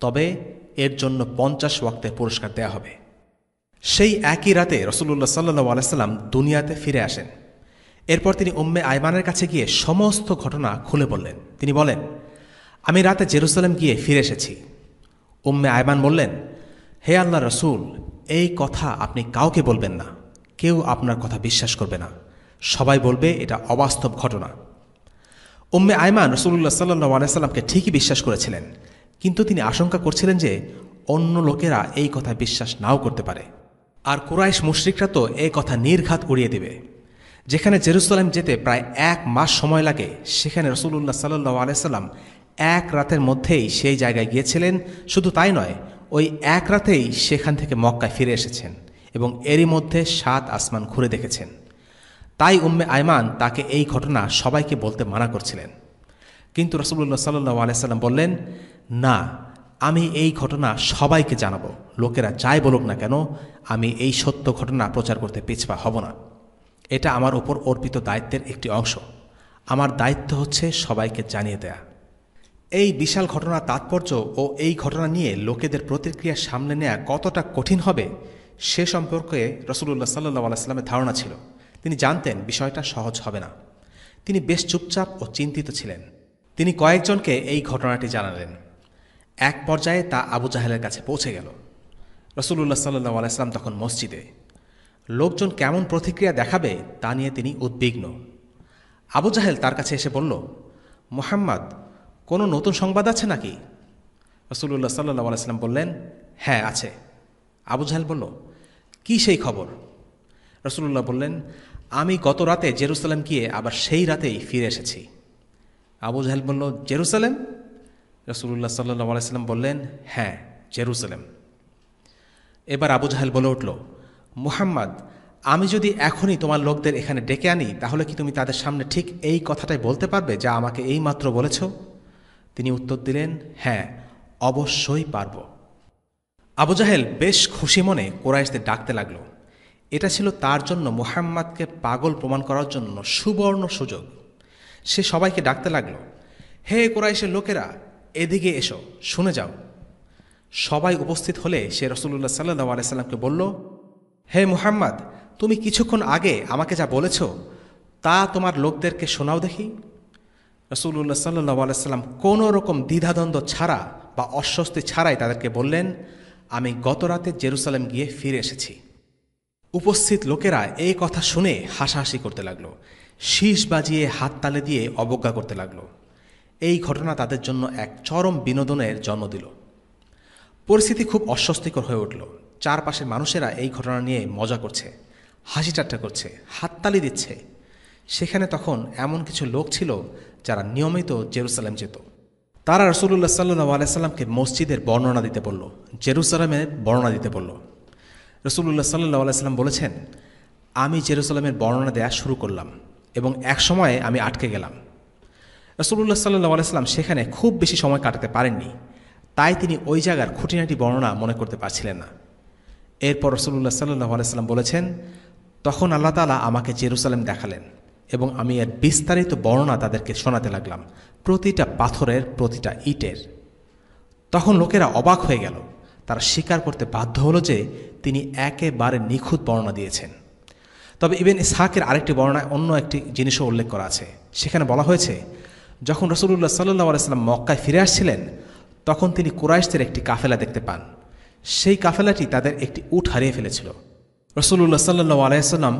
তবে এর জন্য 50 ওয়াক্তের পুরস্কার দেয়া হবে। সেই একই রাতে রাসূলুল্লাহ সাল্লাল্লাহু আলাইহি ওয়াসাল্লাম দুনিয়াতে ফিরে আসেন। এরপর তিনি উম্মে আইমানের কাছে গিয়ে সমস্ত ঘটনা খুলে বললেন। তিনি বলেন, আমি রাতে জেরুজালেম গিয়ে ফিরে এসেছি। উম্মে আইমান বললেন, হে আল্লাহর রাসূল, এই কথা আপনি কাউকে বলবেন না। কেউ আপনার কথা বিশ্বাস করবে না। সবাই বলবে এটা অবাস্তব ঘটনা। উম্মে আইমান রাসূলুল্লাহ সাল্লাল্লাহু আলাইহি ওয়াসাল্লামকে ঠিকই বিশ্বাস করেছিলেন, কিন্তু তিনি আশঙ্কা করছিলেন যে অন্য লোকেরা এই কথা বিশ্বাস নাও করতে পারে। আর কুরাইশ মুশরিকরা তো এই কথা নির্ঘাত উড়িয়ে দেবে। যেখানে জেরুজালেম যেতে প্রায় 1 মাস সময় লাগে, সেখানে রাসূলুল্লাহ সাল্লাল্লাহু আলাইহি ওয়াসাল্লাম 1 রাতের মধ্যেই সেই জায়গায় গিয়েছিলেন। শুধু তাই নয়, ওই 1 রাতেই সেখান থেকে মক্কায় ফিরে এসেছেন এবং এরই মধ্যে 7 আসমান ঘুরে দেখেছেন। তাই উম্মে আইমান তাকে এই ঘটনা সবাইকে বলতে মানা করছিলেন। কিন্তু রাসূলুল্লাহ সাল্লাল্লাহু আলাইহি ওয়াসাল্লাম বললেন, না, আমি এই ঘটনা সবাইকে জানাবো। লোকেরা যাই বলুক না কেন, আমি এই সত্য ঘটনা প্রচার করতে পিছপা হব না। এটা আমার উপর অর্পিত দায়িত্বের একটি অংশ। আমার দায়িত্ব হচ্ছে সবাইকে জানিয়ে দেয়া। এই বিশাল ঘটনার তাৎপর্য ও এই ঘটনা নিয়ে লোকেদের প্রতিক্রিয়া সামনে নেয়া কতটা কঠিন হবে সে সম্পর্কে রাসূলুল্লাহ সাল্লাল্লাহু আলাইহি ওয়াসাল্লামের ধারণা ছিল। তিনি জানতেন বিষয়টা সহজ হবে না। তিনি বেশ চুপচাপ ও চিন্তিত ছিলেন। তিনি কয়েকজনকে এই ঘটনাটি জানালেন। এক পর্যায়ে তা আবু জাহেলের কাছে পৌঁছে গেল। রাসূলুল্লাহ সাল্লাল্লাহু আলাইহি ওয়াসাল্লাম তখন মসজিদে। লোকজন কেমন প্রতিক্রিয়া দেখাবে তা নিয়ে তিনি উদ্বিগ্ন। আবু জাহেল তার কাছে এসে বলল, মুহাম্মদ, কোনো নতুন সংবাদ আছে নাকি? রাসূলুল্লাহ সাল্লাল্লাহু আলাইহি ওয়াসাল্লাম বললেন, হ্যাঁ আছে। আবু জাহেল বলল, কি সেই খবর? রাসূলুল্লাহ বললেন, আমি গত রাতে জেরুজালেম গিয়ে আবার সেই রাতেই ফিরে এসেছি। আবু জাহেল বলল, জেরুজালেম? রাসূলুল্লাহ সাল্লাল্লাহু আলাইহি ওয়াসাল্লাম বললেন, হ্যাঁ, জেরুজালেম। এবার আবু জাহেল বলে উঠল, মুহাম্মদ, আমি যদি এখনই তোমার লোকদের এখানে ডেকে আনি তাহলে কি তুমি তাদের সামনে ঠিক এই কথাটাই বলতে পারবে যা আমাকে এই মাত্র বলেছ? তিনি উত্তর দিলেন, হ্যাঁ, অবশ্যই পারব। আবু জাহেল বেশ খুশি মনে কুরাইশদের ডাকতে লাগল। এটা ছিল তার জন্য মুহাম্মাদকে পাগল প্রমাণ করার জন্য সুবর্ণ সুযোগ। সে সবাইকে ডাকতে লাগল, হে কুরাইশের লোকেরা, এদিকে এসো, শুনে যাও। সবাই উপস্থিত হলে সে রাসূলুল্লাহ সাল্লাল্লাহু আলাইহি সাল্লামকে বলল, হে মুহাম্মদ, তুমি কিছুক্ষণ আগে আমাকে যা বলেছ তা তোমার লোকদেরকে শোনাও দেখি। রাসূলুল্লাহ সাল্লাল্লাহু আলাইহি সাল্লাম কোনো রকম দ্বিধাদ্বন্দ্ব ছাড়া বা অস্বস্তি ছাড়াই তাদেরকে বললেন, আমি গত রাতে জেরুসালেম গিয়ে ফিরে এসেছি। উপস্থিত লোকেরা এই কথা শুনে হাসাহাসি করতে লাগল, শীষ বাজিয়ে হাততালি দিয়ে অবজ্ঞা করতে লাগল। এই ঘটনা তাদের জন্য এক চরম বিনোদনের জন্ম দিল। পরিস্থিতি খুব অস্বস্তিকর হয়ে উঠল। চারপাশের মানুষেরা এই ঘটনা নিয়ে মজা করছে, হাসি ঠাট্টা করছে, হাততালি দিচ্ছে। সেখানে তখন এমন কিছু লোক ছিল যারা নিয়মিত জেরুসালেম যেত। তারা রাসূলুল্লাহ সাল্লাল্লাহু আলাইহি সাল্লামকে মসজিদের বর্ণনা দিতে বলল, জেরুসালেমের বর্ণনা দিতে বলল। রাসূলুল্লাহ সাল্লাল্লাহু আলাইহি সাল্লাম বলেছেন, আমি জেরুসালেমের বর্ণনা দেওয়া শুরু করলাম এবং এক সময়ে আমি আটকে গেলাম। রাসূলুল্লাহ সাল্লাল্লাহু আলাইহি সাল্লাম সেখানে খুব বেশি সময় কাটাতে পারেননি, তাই তিনি ওই জায়গার খুঁটিনাটি বর্ণনা মনে করতে পারছিলেন না। এরপর রাসূলুল্লাহ সাল্লাল্লাহু আলাইহি সাল্লাম বলেছেন, তখন আল্লাহ তাআলা আমাকে জেরুসালেম দেখালেন এবং আমি এর বিস্তারিত বর্ণনা তাদেরকে শোনাতে লাগলাম, প্রতিটা পাথরের, প্রতিটা ইটের। তখন লোকেরা অবাক হয়ে গেল। তারা স্বীকার করতে বাধ্য হলো যে তিনি একেবারে নিখুঁত বর্ণনা দিয়েছেন। তবে ইবনে ইসহাকের আরেকটি বর্ণনায় অন্য একটি জিনিসও উল্লেখ করা আছে। সেখানে বলা হয়েছে, যখন রাসূলুল্লাহ সাল্লাল্লাহু আলাইহি সাল্লাম মক্কায় ফিরে আসছিলেন তখন তিনি কুরাইশদের একটি কাফেলা দেখতে পান। সেই কাফেলাটি তাদের একটি উট হারিয়ে ফেলেছিল। রাসূলুল্লাহ সাল্লাল্লাহু আলাইহি সাল্লাম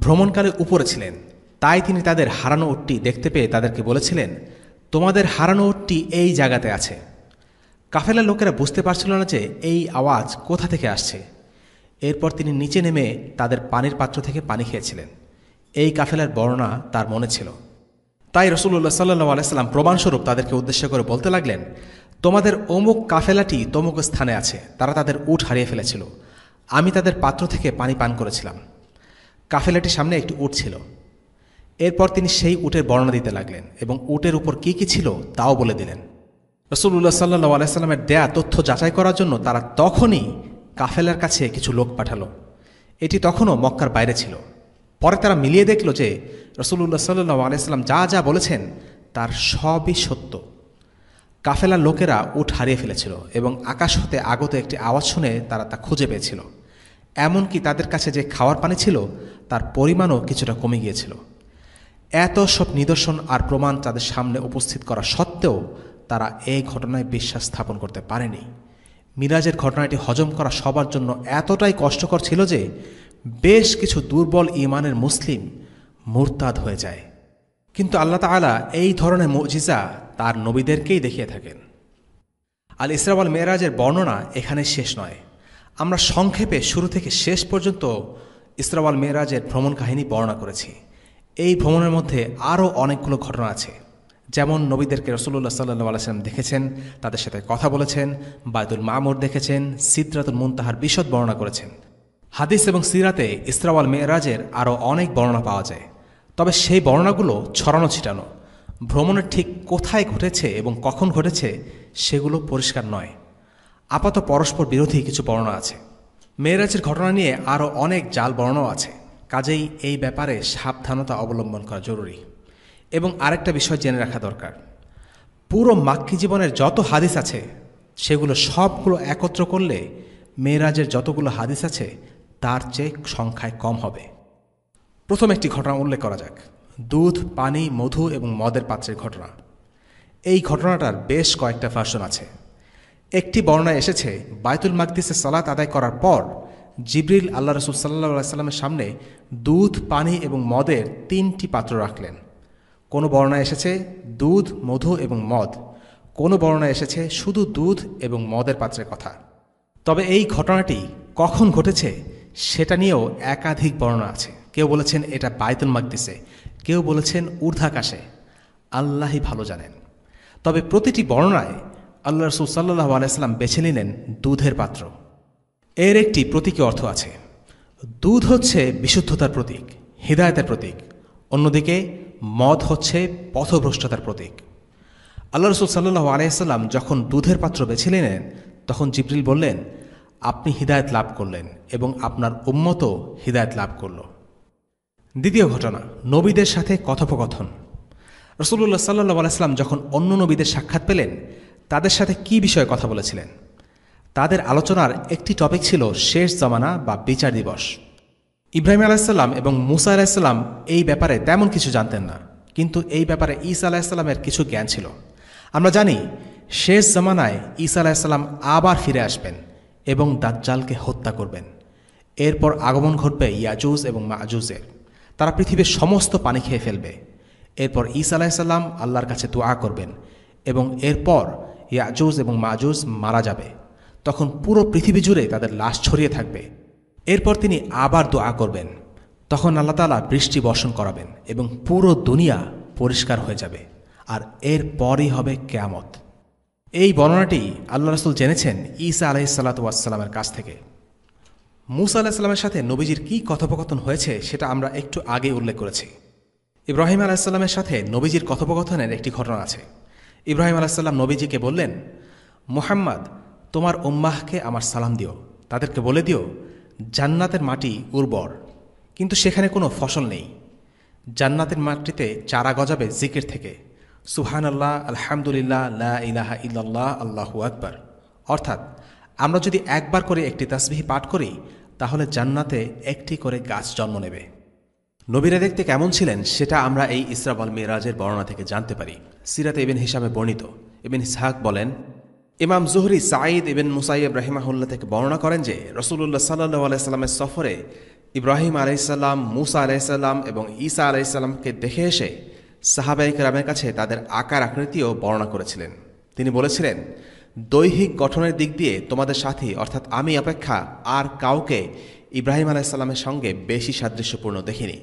ভ্রমণকালে উপরে ছিলেন, তাই তিনি তাদের হারানো উটটি দেখতে পেয়ে তাদেরকে বলেছিলেন, তোমাদের হারানো উটটি এই জায়গাতে আছে। কাফেলার লোকেরা বুঝতে পারছিল না যে এই আওয়াজ কোথা থেকে আসছে। এরপর তিনি নিচে নেমে তাদের পানির পাত্র থেকে পানি খেয়েছিলেন। এই কাফেলার বর্ণনা তার মনে ছিল। তাই রাসূলুল্লাহ সাল্লাল্লাহু আলাইহি সাল্লাম প্রমাণস্বরূপ তাদেরকে উদ্দেশ্য করে বলতে লাগলেন, তোমাদের অমুক কাফেলাটি তমুক স্থানে আছে, তারা তাদের উট হারিয়ে ফেলেছিল, আমি তাদের পাত্র থেকে পানি পান করেছিলাম। কাফেলাটির সামনে একটি উট ছিল। এরপর তিনি সেই উটের বর্ণনা দিতে লাগলেন এবং উটের উপর কি কি ছিল তাও বলে দিলেন। রাসূলুল্লাহ সাল্লাল্লাহু আলাইহি সাল্লামের দেয়া তথ্য যাচাই করার জন্য তারা তখনই কাফেলার কাছে কিছু লোক পাঠালো। এটি তখনও মক্কার বাইরে ছিল। পরে তারা মিলিয়ে দেখল যে রাসূলুল্লাহ সাল্লাল্লাহু আলাইহি সাল্লাম যা যা বলেছেন তার সবই সত্য। কাফেলার লোকেরা উট হারিয়ে ফেলেছিল এবং আকাশ হতে আগত একটি আওয়াজ শুনে তারা তা খুঁজে পেয়েছিল। এমনকি তাদের কাছে যে খাওয়ার পানি ছিল তার পরিমাণও কিছুটা কমে গিয়েছিল। এত সব নিদর্শন আর প্রমাণ তাদের সামনে উপস্থিত করা সত্ত্বেও তারা এই ঘটনায় বিশ্বাস স্থাপন করতে পারেনি। মিরাজের ঘটনাটি হজম করা সবার জন্য এতটাই কষ্টকর ছিল যে বেশ কিছু দুর্বল ঈমানের মুসলিম মুরতাদ হয়ে যায়। কিন্তু আল্লাহ তাআলা এই ধরনের মুজিজা তার নবীদেরকেই দেখিয়ে থাকেন। আল ইসরা ওয়াল মেরাজের বর্ণনা এখানে শেষ নয়। আমরা সংক্ষেপে শুরু থেকে শেষ পর্যন্ত ইসরা ওয়াল মেরাজের ভ্রমণ কাহিনী বর্ণনা করেছি। এই ভ্রমণের মধ্যে আরও অনেকগুলো ঘটনা আছে, যেমন নবীদেরকে রাসূলুল্লাহ সাল্লাল্লাহু আলাইহি ওয়াসাল্লাম দেখেছেন, তাদের সাথে কথা বলেছেন, বাইতুল মামুর দেখেছেন, সিদরাতুল মুনতাহার বিশদ বর্ণনা করেছেন। হাদিস এবং সিরাতে ইসরা ওয়াল মেরাজের আরও অনেক বর্ণনা পাওয়া যায়। তবে সেই বর্ণনাগুলো ছড়ানো ছিটানো, ভ্রমণের ঠিক কোথায় ঘটেছে এবং কখন ঘটেছে সেগুলো পরিষ্কার নয়। আপাত পরস্পর বিরোধী কিছু বর্ণনা আছে। মেরাজের ঘটনা নিয়ে আরও অনেক জাল বর্ণনাও আছে, কাজেই এই ব্যাপারে সাবধানতা অবলম্বন করা জরুরি। এবং আরেকটা বিষয় জেনে রাখা দরকার, পুরো মাক্কি জীবনের যত হাদিস আছে সেগুলো সবগুলো একত্র করলে মেরাজের যতগুলো হাদিস আছে তার চেয়ে সংখ্যায় কম হবে। প্রথম একটি ঘটনা উল্লেখ করা যাক, দুধ, পানি, মধু এবং মদের পাত্রের ঘটনা। এই ঘটনাটার বেশ কয়েকটা ভার্সন আছে। একটি বর্ণনায় এসেছে, বাইতুল মাকদিসে সালাত আদায় করার পর জিবরিল আল্লাহ রাসূল সাল্লাল্লাহু আলাইহি সাল্লামের সামনে দুধ, পানি এবং মদের 3টি পাত্র রাখলেন। কোনো বর্ণনায় এসেছে দুধ, মধু এবং মদ, কোনো বর্ণনায় এসেছে শুধু দুধ এবং মদের পাত্রের কথা। তবে এই ঘটনাটি কখন ঘটেছে সেটা নিয়েও একাধিক বর্ণনা আছে। কেউ বলেছেন এটা বাইতুল মাকদিসে, কেউ বলেছেন ঊর্ধ্বাকাশে, আল্লাহই ভালো জানেন। তবে প্রতিটি বর্ণনায় আল্লাহ রাসূল সাল্লাল্লাহু আলাইহি সাল্লাম বেছে নিলেন দুধের পাত্র। এর একটি প্রতীকী অর্থ আছে। দুধ হচ্ছে বিশুদ্ধতার প্রতীক, হিদায়াতের প্রতীক। অন্যদিকে মদ হচ্ছে পথভ্রষ্টতার প্রতীক। আল্লাহ রসুল সাল্লাল্লাহু আলাইহি সাল্লাম যখন দুধের পাত্র বেছে নিলেন, তখন জিবরিল বললেন, আপনি হিদায়াত লাভ করলেন এবং আপনার উম্মতও হিদায়াত লাভ করল। দ্বিতীয় ঘটনা, নবীদের সাথে কথোপকথন। রাসূলুল্লাহ সাল্লাল্লাহু আলাইহি সাল্লাম যখন অন্য নবীদের সাক্ষাৎ পেলেন, তাদের সাথে কি বিষয়ে কথা বলেছিলেন? তাদের আলোচনার একটি টপিক ছিল শেষ জামানা বা বিচার দিবস। ইব্রাহিম আলাইহিসসালাম এবং মুসা আলাইহিসসালাম এই ব্যাপারে তেমন কিছু জানতেন না, কিন্তু এই ব্যাপারে ঈসা আলাইহিসসালামের কিছু জ্ঞান ছিল। আমরা জানি শেষ জামানায় ঈসা আলাইহিসসালাম আবার ফিরে আসবেন এবং দাজ্জালকে হত্যা করবেন। এরপর আগমন ঘটবে ইয়াজুজ এবং মাজুজের। তারা পৃথিবীর সমস্ত পানি খেয়ে ফেলবে। এরপর ঈসা আলাইহিসসালাম আল্লাহর কাছে দোয়া করবেন এবং এরপর ইয়াজুজ এবং মাজুজ মারা যাবে। তখন পুরো পৃথিবী জুড়ে তাদের লাশ ছড়িয়ে থাকবে। এরপর তিনি আবার দোয়া করবেন। তখন আল্লাহ তাআলা বৃষ্টি বর্ষণ করাবেন এবং পুরো দুনিয়া পরিষ্কার হয়ে যাবে। আর এরপরই হবে কিয়ামত। এই বর্ণনাটি আল্লাহ রাসূল জেনেছেন ঈসা আলাইহিসসালাতু ওয়াসসালামের কাছ থেকে। মুসা আলাইহিসসালামের সাথে নবীজির কী কথোপকথন হয়েছে সেটা আমরা একটু আগে উল্লেখ করেছি। ইব্রাহিম আলাইহিসসালামের সাথে নবীজির কথোপকথনের একটি ঘটনা আছে। ইব্রাহিম আলাইহিসসালাম নবীজিকে বললেন, মুহাম্মদ, তোমার উম্মাহকে আমার সালাম দিও। তাদেরকে বলে দিও, জান্নাতের মাটি উর্বর, কিন্তু সেখানে কোনো ফসল নেই। জান্নাতের মাটিতে চারা গজাবে জিকির থেকে, সুবহানাল্লাহ, আলহামদুলিল্লাহ, লা ইলাহা ইল্লাল্লাহ, আল্লাহু আকবার। অর্থাৎ আমরা যদি একবার করে একটি তাসবিহ পাঠ করি, তাহলে জান্নাতে একটি করে গাছ জন্ম নেবে। নবীরা দেখতে কেমন ছিলেন সেটা আমরা এই ইসরা ওয়াল মিরাজের বর্ণনা থেকে জানতে পারি। সিরাতে ইবন হিশামে বর্ণিত। ইবন ইসহাক বলেন, ইমাম জুহরি সাঈদ ইবন মুসাইয়্যিব রাহিমাহুল্লাহ থেকে বর্ণনা করেন যে রাসূলুল্লাহ সাল্লাল্লাহু আলাইহি সাল্লামের সফরে ইব্রাহিম আলাইহিসসালাম, মুসা আলাইহিসসালাম এবং ঈসা আলাইহিসসালামকে দেখে এসে সাহাবায়ে কেরামের কাছে তাদের আকার আকৃতিও বর্ণনা করেছিলেন। তিনি বলেছিলেন, দৈহিক গঠনের দিক দিয়ে তোমাদের সাথী অর্থাৎ আমি অপেক্ষা আর কাউকে ইব্রাহিম আলাইহিসসালামের সঙ্গে বেশি সাদৃশ্যপূর্ণ দেখিনি,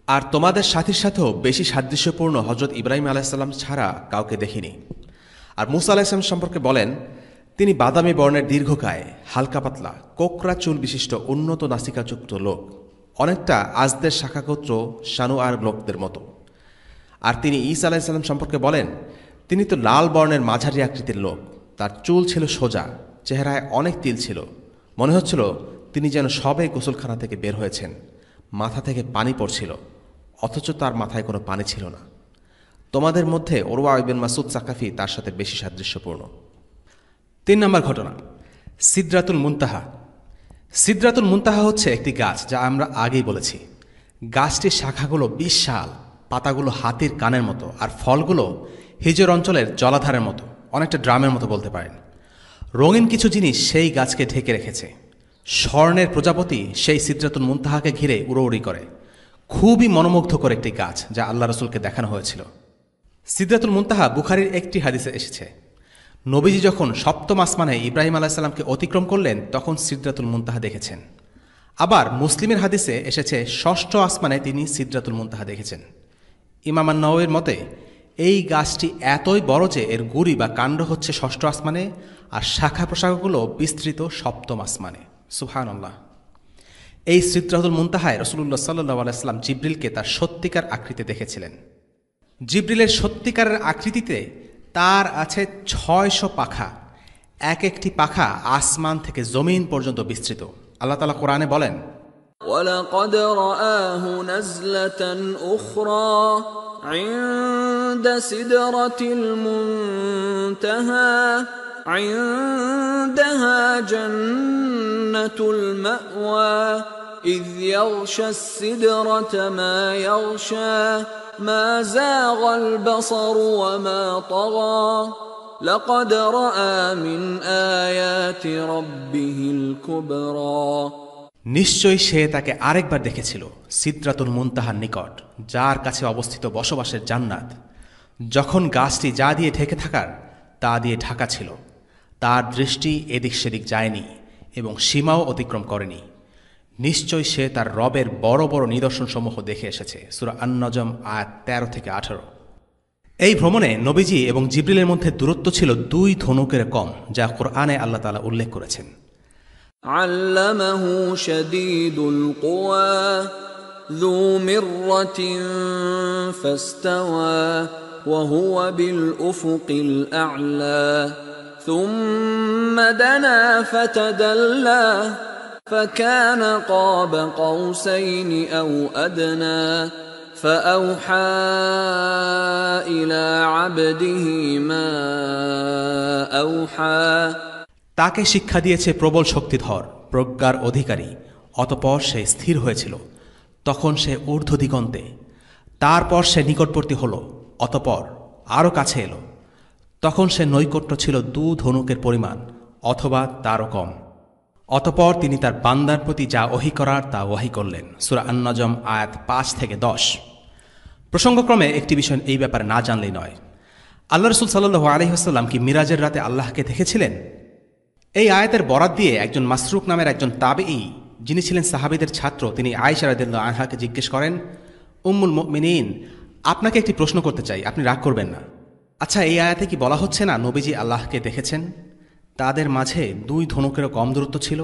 আর তোমাদের সাথীর সাথেও বেশি সাদৃশ্যপূর্ণ হযরত ইব্রাহিম আলাইহিসসালাম ছাড়া কাউকে দেখিনি। আর মুসা আলাইহিসসালাম সম্পর্কে বলেন, তিনি বাদামি বর্ণের দীর্ঘকায়, হালকা পাতলা, কোকড়া চুল বিশিষ্ট উন্নত নাসিকাযুক্ত লোক, অনেকটা আজদের শাখাগোত্র শানুয়ার লোকদের মতো। আর তিনি ঈসা আলাইহিসসালাম সম্পর্কে বলেন, তিনি তো লাল বর্ণের মাঝারি আকৃতির লোক। তার চুল ছিল সোজা, চেহারায় অনেক তিল ছিল, মনে হচ্ছিল তিনি যেন সবে গোসলখানা থেকে বের হয়েছেন। মাথা থেকে পানি পড়ছিল, অথচ তার মাথায় কোনো পানি ছিল না। তোমাদের মধ্যে উরওয়া ইবনে মাসউদ সাকাফি তার সাথে বেশি সাদৃশ্যপূর্ণ। ৩ নম্বর ঘটনা, সিদরাতুল মুনতাহা। সিদরাতুল মুনতাহা হচ্ছে একটি গাছ, যা আমরা আগেই বলেছি। গাছটির শাখাগুলো বিশাল, পাতাগুলো হাতির কানের মতো, আর ফলগুলো হিজর অঞ্চলের জলাধারের মতো, অনেকটা ড্রামের মতো বলতে পারেন। রঙিন কিছু জিনিস সেই গাছকে ঢেকে রেখেছে। স্বর্ণের প্রজাপতি সেই সিদরাতুল মুনতাহাকে ঘিরে উড়োউড়ি করে। খুবই মনোমুগ্ধকর একটি গাছ, যা আল্লাহ রাসূলকে দেখানো হয়েছিল। সিদরাতুল মুনতাহা বুখারীর একটি হাদিসে এসেছে, নবীজি যখন সপ্তম আসমানে ইব্রাহিম আলাইহিসসালামকে অতিক্রম করলেন, তখন সিদরাতুল মুনতাহা দেখেছেন। আবার মুসলিমের হাদিসে এসেছে ষষ্ঠ আসমানে তিনি সিদরাতুল মুনতাহা দেখেছেন। ইমাম আন-নাওয়ীর মতে এই গাছটি এতই বড় যে এর গুড়ি বা কাণ্ড হচ্ছে ষষ্ঠ আসমানে, আর শাখা প্রশাখাগুলো বিস্তৃত সপ্তম আসমানে। সুবহানাল্লাহ। এই সিদরাতুল মুনতাহায় রাসূলুল্লাহ সাল্লাল্লাহু আলাইহি ওয়াসাল্লাম জিবরিলকে তার সত্যিকার আকৃতি দেখেছিলেন। জিবরিলের সত্যিকারের আকৃতিতে তার আছে ৬০০ পাখা। এক একটি পাখা আসমান থেকে জমিন পর্যন্ত বিস্তৃত। আল্লাহ তাআলা কোরআনে বলেন, وَلَقَدْ رَآهُ نَزْلَةً أُخْرَى عِندَ سِدْرَةِ الْمُنْتَهَى عِندَهَا جَنَّةُ الْمَأْوَى إِذْ يَغْشَى السِّدْرَةَ مَا يَغْشَى مَا زَاغَ الْبَصَرُ وَمَا طَغَى لَقَدْ رَأَى مِنْ آيَاتِ رَبِّهِ الْكُبْرَى। নিশ্চয়ই সে তাকে আরেকবার দেখেছিল সিদরাতুল মুনতাহার নিকট, যার কাছে অবস্থিত বসবাসের জান্নাত। যখন গাছটি যা দিয়ে ঢেকে থাকার তা দিয়ে ঢাকা ছিল, তার দৃষ্টি এদিক সেদিক যায়নি এবং সীমাও অতিক্রম করেনি। নিশ্চয় সে তার রবের বড় বড় নিদর্শনসমূহ দেখে এসেছে। সূরা আন-নজম আয়াত ১৩ থেকে ১৮। এই ভ্রমণে নবীজি এবং জিবরিলের মধ্যে দূরত্ব ছিল ২ ধনুকের কম, যা কোরআনে আল্লাহ তাআলা উল্লেখ করেছেন। علمه شديد القوى ذو مرة فاستوى وهو بالأفق الأعلى ثم دنا فتدلى فكان قاب قوسين أو أدنى فأوحى إلى عبده ما أوحى তাকে শিক্ষা দিয়েছে প্রবল শক্তিধর প্রজ্ঞার অধিকারী। অতঃপর সে স্থির হয়েছিল, তখন সে ঊর্ধ্ব দিগন্তে। তারপর সে নিকটবর্তী হল, অতঃপর আরও কাছে এলো, তখন সে নৈকট্য ছিল 2 ধনুকের পরিমাণ অথবা তারও কম। অতঃপর তিনি তার বান্দার প্রতি যা ওহী করার তা ওহী করলেন। সূরা আন-নজম আয়াত 5 থেকে 10। প্রসঙ্গক্রমে একটি বিষয় এই ব্যাপারে না জানলেই নয়, আল্লাহ রাসূল সাল্লাল্লাহু আলাইহি ওয়াসাল্লাম কি মিরাজের রাতে আল্লাহকে দেখেছিলেন? এই আয়াতের বরাত দিয়ে একজন মাসরুক নামের একজন তাবেঈ, যিনি ছিলেন সাহাবীদের ছাত্র, তিনি আয়েশা রাদিয়াল্লাহু আনহাকে জিজ্ঞেস করেন, উম্মুল মুমিনিন, আপনাকে একটি প্রশ্ন করতে চাই, আপনি রাগ করবেন না। আচ্ছা, এই আয়াতে কি বলা হচ্ছে না নবীজি আল্লাহকে দেখেছেন? তাদের মাঝে 2 ধনুকেরও কম দূরত্ব ছিল।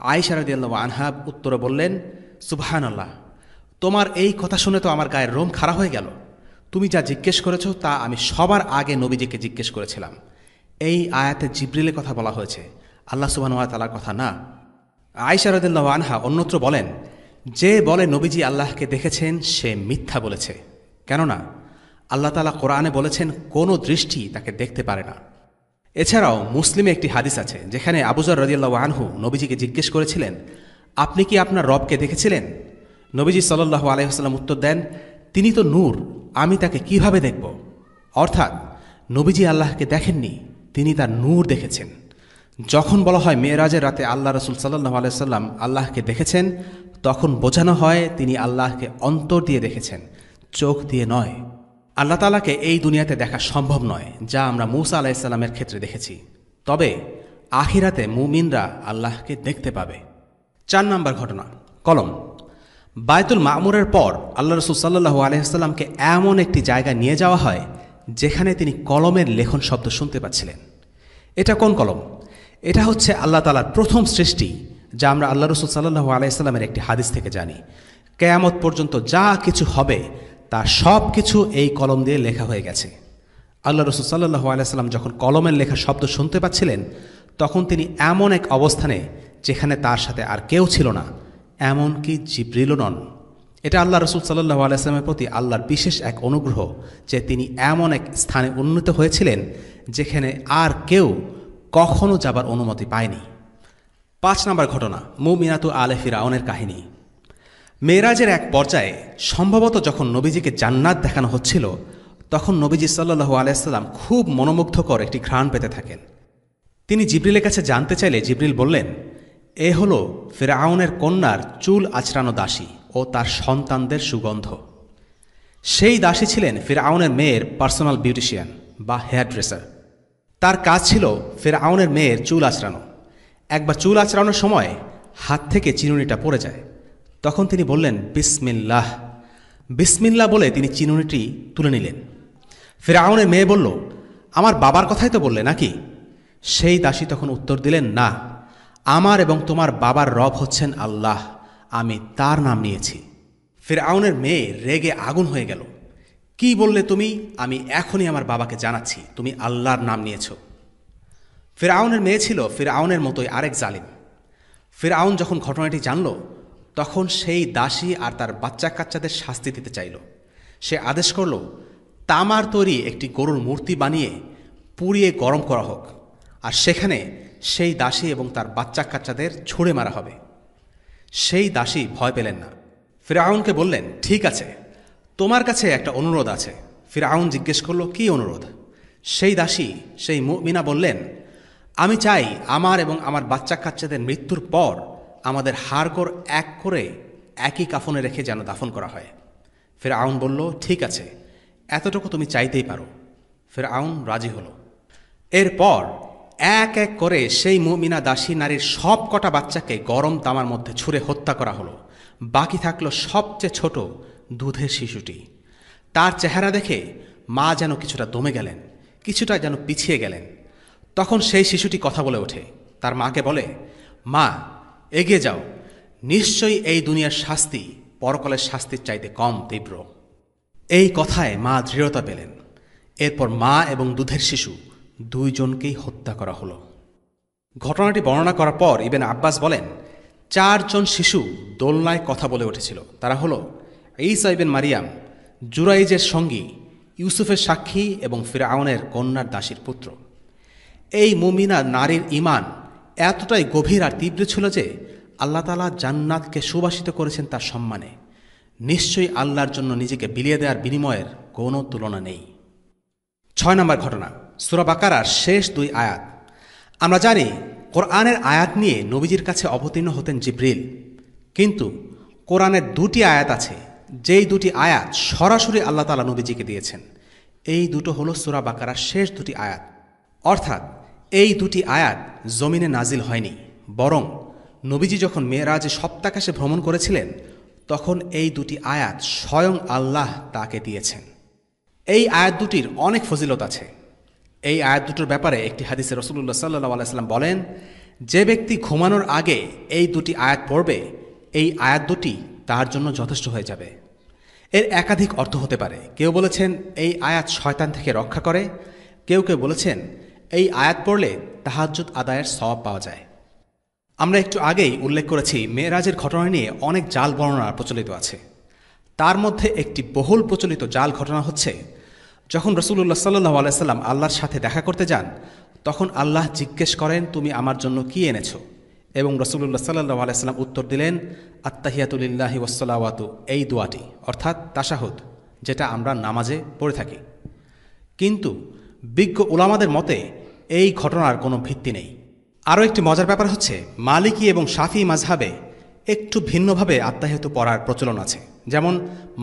আয়েশা রাদিয়াল্লাহু আনহা উত্তরে বললেন, সুবহানাল্লাহ, তোমার এই কথা শুনে তো আমার গায়ের রোম খাড়া হয়ে গেল। তুমি যা জিজ্ঞেস করেছ তা আমি সবার আগে নবীজিকে জিজ্ঞেস করেছিলাম। এই আয়াতে জিবরিলের কথা বলা হয়েছে, আল্লাহ সুবহানাহু ওয়া তাআলার কথা না। আয়েশা রাদিয়াল্লাহু আনহা অন্যত্র বলেন, যে বলে নবীজি আল্লাহকে দেখেছেন সে মিথ্যা বলেছে, কেননা আল্লাহ তাআলা কোরআনে বলেছেন কোনো দৃষ্টি তাকে দেখতে পারে না। এছাড়াও মুসলিমে একটি হাদিস আছে যেখানে আবু যর রাদিয়াল্লাহু আনহু নবীজিকে জিজ্ঞেস করেছিলেন, আপনি কি আপনার রবকে দেখেছিলেন? নবীজি সাল্লাল্লাহু আলাইহি ওয়াসাল্লাম উত্তর দেন, তিনি তো নূর, আমি তাকে কিভাবে দেখব? অর্থাৎ নবীজি আল্লাহকে দেখেননি, তিনি তার নূর দেখেছেন। যখন বলা হয় মেরাজের রাতে আল্লাহ রাসূল সাল্লাল্লাহু আলাইহি ওয়াসাল্লাম আল্লাহকে দেখেছেন, তখন বোঝানো হয় তিনি আল্লাহকে অন্তর দিয়ে দেখেছেন, চোখ দিয়ে নয়। আল্লাহ তাআলাকে এই দুনিয়াতে দেখা সম্ভব নয়, যা আমরা মূসা আলাইহিস সালামের ক্ষেত্রে দেখেছি। তবে আখিরাতে মুমিনরা আল্লাহকে দেখতে পাবে। 4 নম্বর ঘটনা, কলম। বায়তুল মামুরের পর আল্লাহ রাসূল সাল্লাল্লাহু আলাইহি ওয়াসাল্লামকে এমন একটি জায়গায় নিয়ে যাওয়া হয় যেখানে তিনি কলমের লেখন শব্দ শুনতে পাচ্ছিলেন। এটা কোন কলম? এটা হচ্ছে আল্লাহ তাআলার প্রথম সৃষ্টি, যা আমরা আল্লাহ রাসূল সাল্লাল্লাহু আলাইহি ওয়াসাল্লামের একটি হাদিস থেকে জানি। কিয়ামত পর্যন্ত যা কিছু হবে তার সব কিছু এই কলম দিয়ে লেখা হয়ে গেছে। আল্লাহ রাসূল সাল্লাল্লাহু আলাইহি ওয়াসাল্লাম যখন কলমের লেখা শব্দ শুনতে পাচ্ছিলেন, তখন তিনি এমন এক অবস্থানে যেখানে তার সাথে আর কেউ ছিল না, এমনকি জিবরিলও নন। এটা আল্লাহ রাসূল সাল্লাল্লাহু আলাইহি ওয়াসাল্লামের প্রতি আল্লাহর বিশেষ এক অনুগ্রহ যে তিনি এমন এক স্থানে উন্নীত হয়েছিলেন যেখানে আর কেউ কখনো যাবার অনুমতি পায়নি। 5 নম্বর ঘটনা, মুমিনাতু আলে ফিরআউনের কাহিনী। মেরাজের এক পর্যায়ে সম্ভবত যখন নবীজিকে জান্নাত দেখানো হচ্ছিল, তখন নবীজি সাল্লাল্লাহু আলাইহি ওয়াসাল্লাম খুব মনোমুগ্ধকর একটি ঘ্রাণ পেতে থাকেন। তিনি জিবরিলের কাছে জানতে চাইলে জিবরিল বললেন, এ হলো ফিরআউনের কন্যার চুল আঁচড়ানো দাসী ও তার সন্তানদের সুগন্ধ। সেই দাসী ছিলেন ফিরআউনের মেয়ের পার্সোনাল বিউটিশিয়ান বা হেয়ার ড্রেসার। তার কাজ ছিল ফিরআউনের মেয়ের চুল আঁচড়ানো। একবার চুল আঁচড়ানোর সময় হাত থেকে চিরুনিটা পড়ে যায়। তখন তিনি বললেন, বিসমিল্লাহ। বিসমিল্লাহ বলে তিনি চিরুনিটি তুলে নিলেন। ফিরআউনের মেয়ে বলল, আমার বাবার কথাই তো বললে নাকি? সেই দাসী তখন উত্তর দিলেন, না, আমার এবং তোমার বাবার রব হচ্ছেন আল্লাহ, আমি তার নাম নিয়েছি। ফিরআউনের মেয়ে রেগে আগুন হয়ে গেল। কি বললে তুমি? আমি এখনই আমার বাবাকে জানাচ্ছি তুমি আল্লাহর নাম নিয়েছ। ফিরআউনের মেয়ে ছিল ফিরআউনের মতোই আরেক জালিম। ফিরআউন যখন ঘটনাটি জানল, তখন সেই দাসী আর তার বাচ্চা কাচ্চাদের শাস্তি দিতে চাইল। সে আদেশ করল, তামার তৈরি একটি গরুর মূর্তি বানিয়ে পুড়িয়ে গরম করা হোক, আর সেখানে সেই দাসী এবং তার বাচ্চা কাচ্চাদের ছুঁড়ে মারা হবে। সেই দাসী ভয় পেলেন না। ফিরআউনকে বললেন, ঠিক আছে, তোমার কাছে একটা অনুরোধ আছে। ফিরআউন জিজ্ঞেস করল, কি অনুরোধ? সেই দাসী, সেই মুমিনা বললেন, আমি চাই আমার এবং আমার বাচ্চা কাচ্চাদের মৃত্যুর পর আমাদের হাড়গোড় এক করে একই কাফনে রেখে যেন দাফন করা হয়। ফিরআউন বলল, ঠিক আছে, এতটুকু তুমি চাইতেই পারো। ফিরআউন রাজি হল। এরপর এক এক করে সেই মুমিনা দাসী নারীর সব কটা বাচ্চাকে গরম তামার মধ্যে ছুঁড়ে হত্যা করা হলো। বাকি থাকলো সবচেয়ে ছোট দুধের শিশুটি। তার চেহারা দেখে মা যেন কিছুটা দমে গেলেন, কিছুটা যেন পিছিয়ে গেলেন। তখন সেই শিশুটি কথা বলে ওঠে। তার মাকে বলে, মা, এগিয়ে যাও, নিশ্চয়ই এই দুনিয়ার শাস্তি পরকালের শাস্তির চাইতে কম তীব্র। এই কথায় মা দৃঢ়তা পেলেন। এরপর মা এবং দুধের শিশু দুইজনকেই হত্যা করা হলো। ঘটনাটি বর্ণনা করার পর ইবনে আব্বাস বলেন, 4 জন শিশু দোলনায় কথা বলে উঠেছিল। তারা হলো ঈসা ইবনে মারিয়াম, জুরাইজের সঙ্গী, ইউসুফের সাক্ষী এবং ফিরআউনের কন্যার দাসীর পুত্র। এই মুমিনা নারীর ঈমান এতটাই গভীর আর তীব্র ছিল যে আল্লাহ তাআলা জান্নাতকে সুবাসিত করেছেন তার সম্মানে। নিশ্চয়ই আল্লাহর জন্য নিজেকে বিলিয়ে দেওয়ার বিনিময়ের কোনো তুলনা নেই। 6 নম্বর ঘটনা, সূরা বাকারার শেষ 2 আয়াত। আমরা জানি কোরআনের আয়াত নিয়ে নবীজির কাছে অবতীর্ণ হতেন জিবরিল, কিন্তু কোরআনের 2টি আয়াত আছে যেই 2টি আয়াত সরাসরি আল্লাহ তাআলা নবীজিকে দিয়েছেন। এই দুটো হলো সূরা বাকারার শেষ 2টি আয়াত। অর্থাৎ এই 2টি আয়াত জমিনে নাজিল হয়নি, বরং নবীজি যখন মেরাজে সপ্তাকাশে ভ্রমণ করেছিলেন তখন এই 2টি আয়াত স্বয়ং আল্লাহ তাকে দিয়েছেন। এই আয়াত দুটির অনেক ফজিলত আছে। এই আয়াত দুটোর ব্যাপারে একটি হাদিসে রাসূলুল্লাহ সাল্লাল্লাহু আলাইহি ওয়াসাল্লাম বলেন, যে ব্যক্তি ঘুমানোর আগে এই 2টি আয়াত পড়বে, এই আয়াত দুটি তার জন্য যথেষ্ট হয়ে যাবে। এর একাধিক অর্থ হতে পারে। কেউ বলেছেন এই আয়াত শয়তান থেকে রক্ষা করে, কেউ কেউ বলেছেন এই আয়াত পড়লে তাহাজ্জুদ আদায়ের সওয়াব পাওয়া যায়। আমরা একটু আগেই উল্লেখ করেছি মেরাজের ঘটনা নিয়ে অনেক জাল বর্ণনা প্রচলিত আছে। তার মধ্যে একটি বহুল প্রচলিত জাল ঘটনা হচ্ছে, যখন রাসূলুল্লাহ সাল্লাল্লাহু আলাইহি ওয়াসাল্লাম আল্লাহর সাথে দেখা করতে যান, তখন আল্লাহ জিজ্ঞেস করেন, তুমি আমার জন্য কি এনেছো? এবং রাসূলুল্লাহ সাল্লাল্লাহু আলাইহি ওয়াসাল্লাম উত্তর দিলেন, আত্তাহিয়াতু লিল্লাহি ওয়াসসালাওয়াতু, এই দোয়াটি, অর্থাৎ তাশাহুদ, যেটা আমরা নামাজে পড়ে থাকি। কিন্তু বিজ্ঞ উলামাদের মতে এই ঘটনার কোনো ভিত্তি নেই। আরও একটি মজার ব্যাপার হচ্ছে, মালিকি এবং শাফিঈ মাযহাবে একটু ভিন্নভাবে আত্তাহিয়াতু পড়ার প্রচলন আছে। যেমন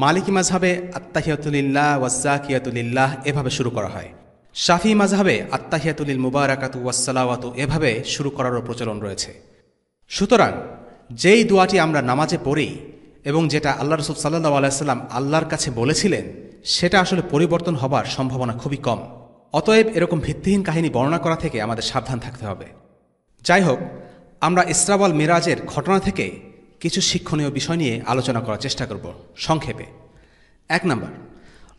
মালিকি মাযহাবে আত্তাহিয়াতু লিল্লাহ ওয়াজ্জাকিয়াতু লিল্লাহ এভাবে শুরু করা হয়। শাফিঈ মাযহাবে আত্তাহিয়াতু লিল মুবারাকাতু ওয়াসসালাওয়াতু এভাবে শুরু করারও প্রচলন রয়েছে। সুতরাং যেই দোয়াটি আমরা নামাজে পড়ি এবং যেটা আল্লাহ রাসূল সাল্লাল্লাহু আলাইহি ওয়াসাল্লাম আল্লাহর কাছে বলেছিলেন, সেটা আসলে পরিবর্তন হবার সম্ভাবনা খুবই কম। অতএব এরকম ভিত্তিহীন কাহিনী বর্ণনা করা থেকে আমাদের সাবধান থাকতে হবে। যাই হোক, আমরা ইসরা ওয়াল মিরাজের ঘটনা থেকে কিছু শিক্ষণীয় বিষয় নিয়ে আলোচনা করার চেষ্টা করব সংক্ষেপে। 1 নম্বর,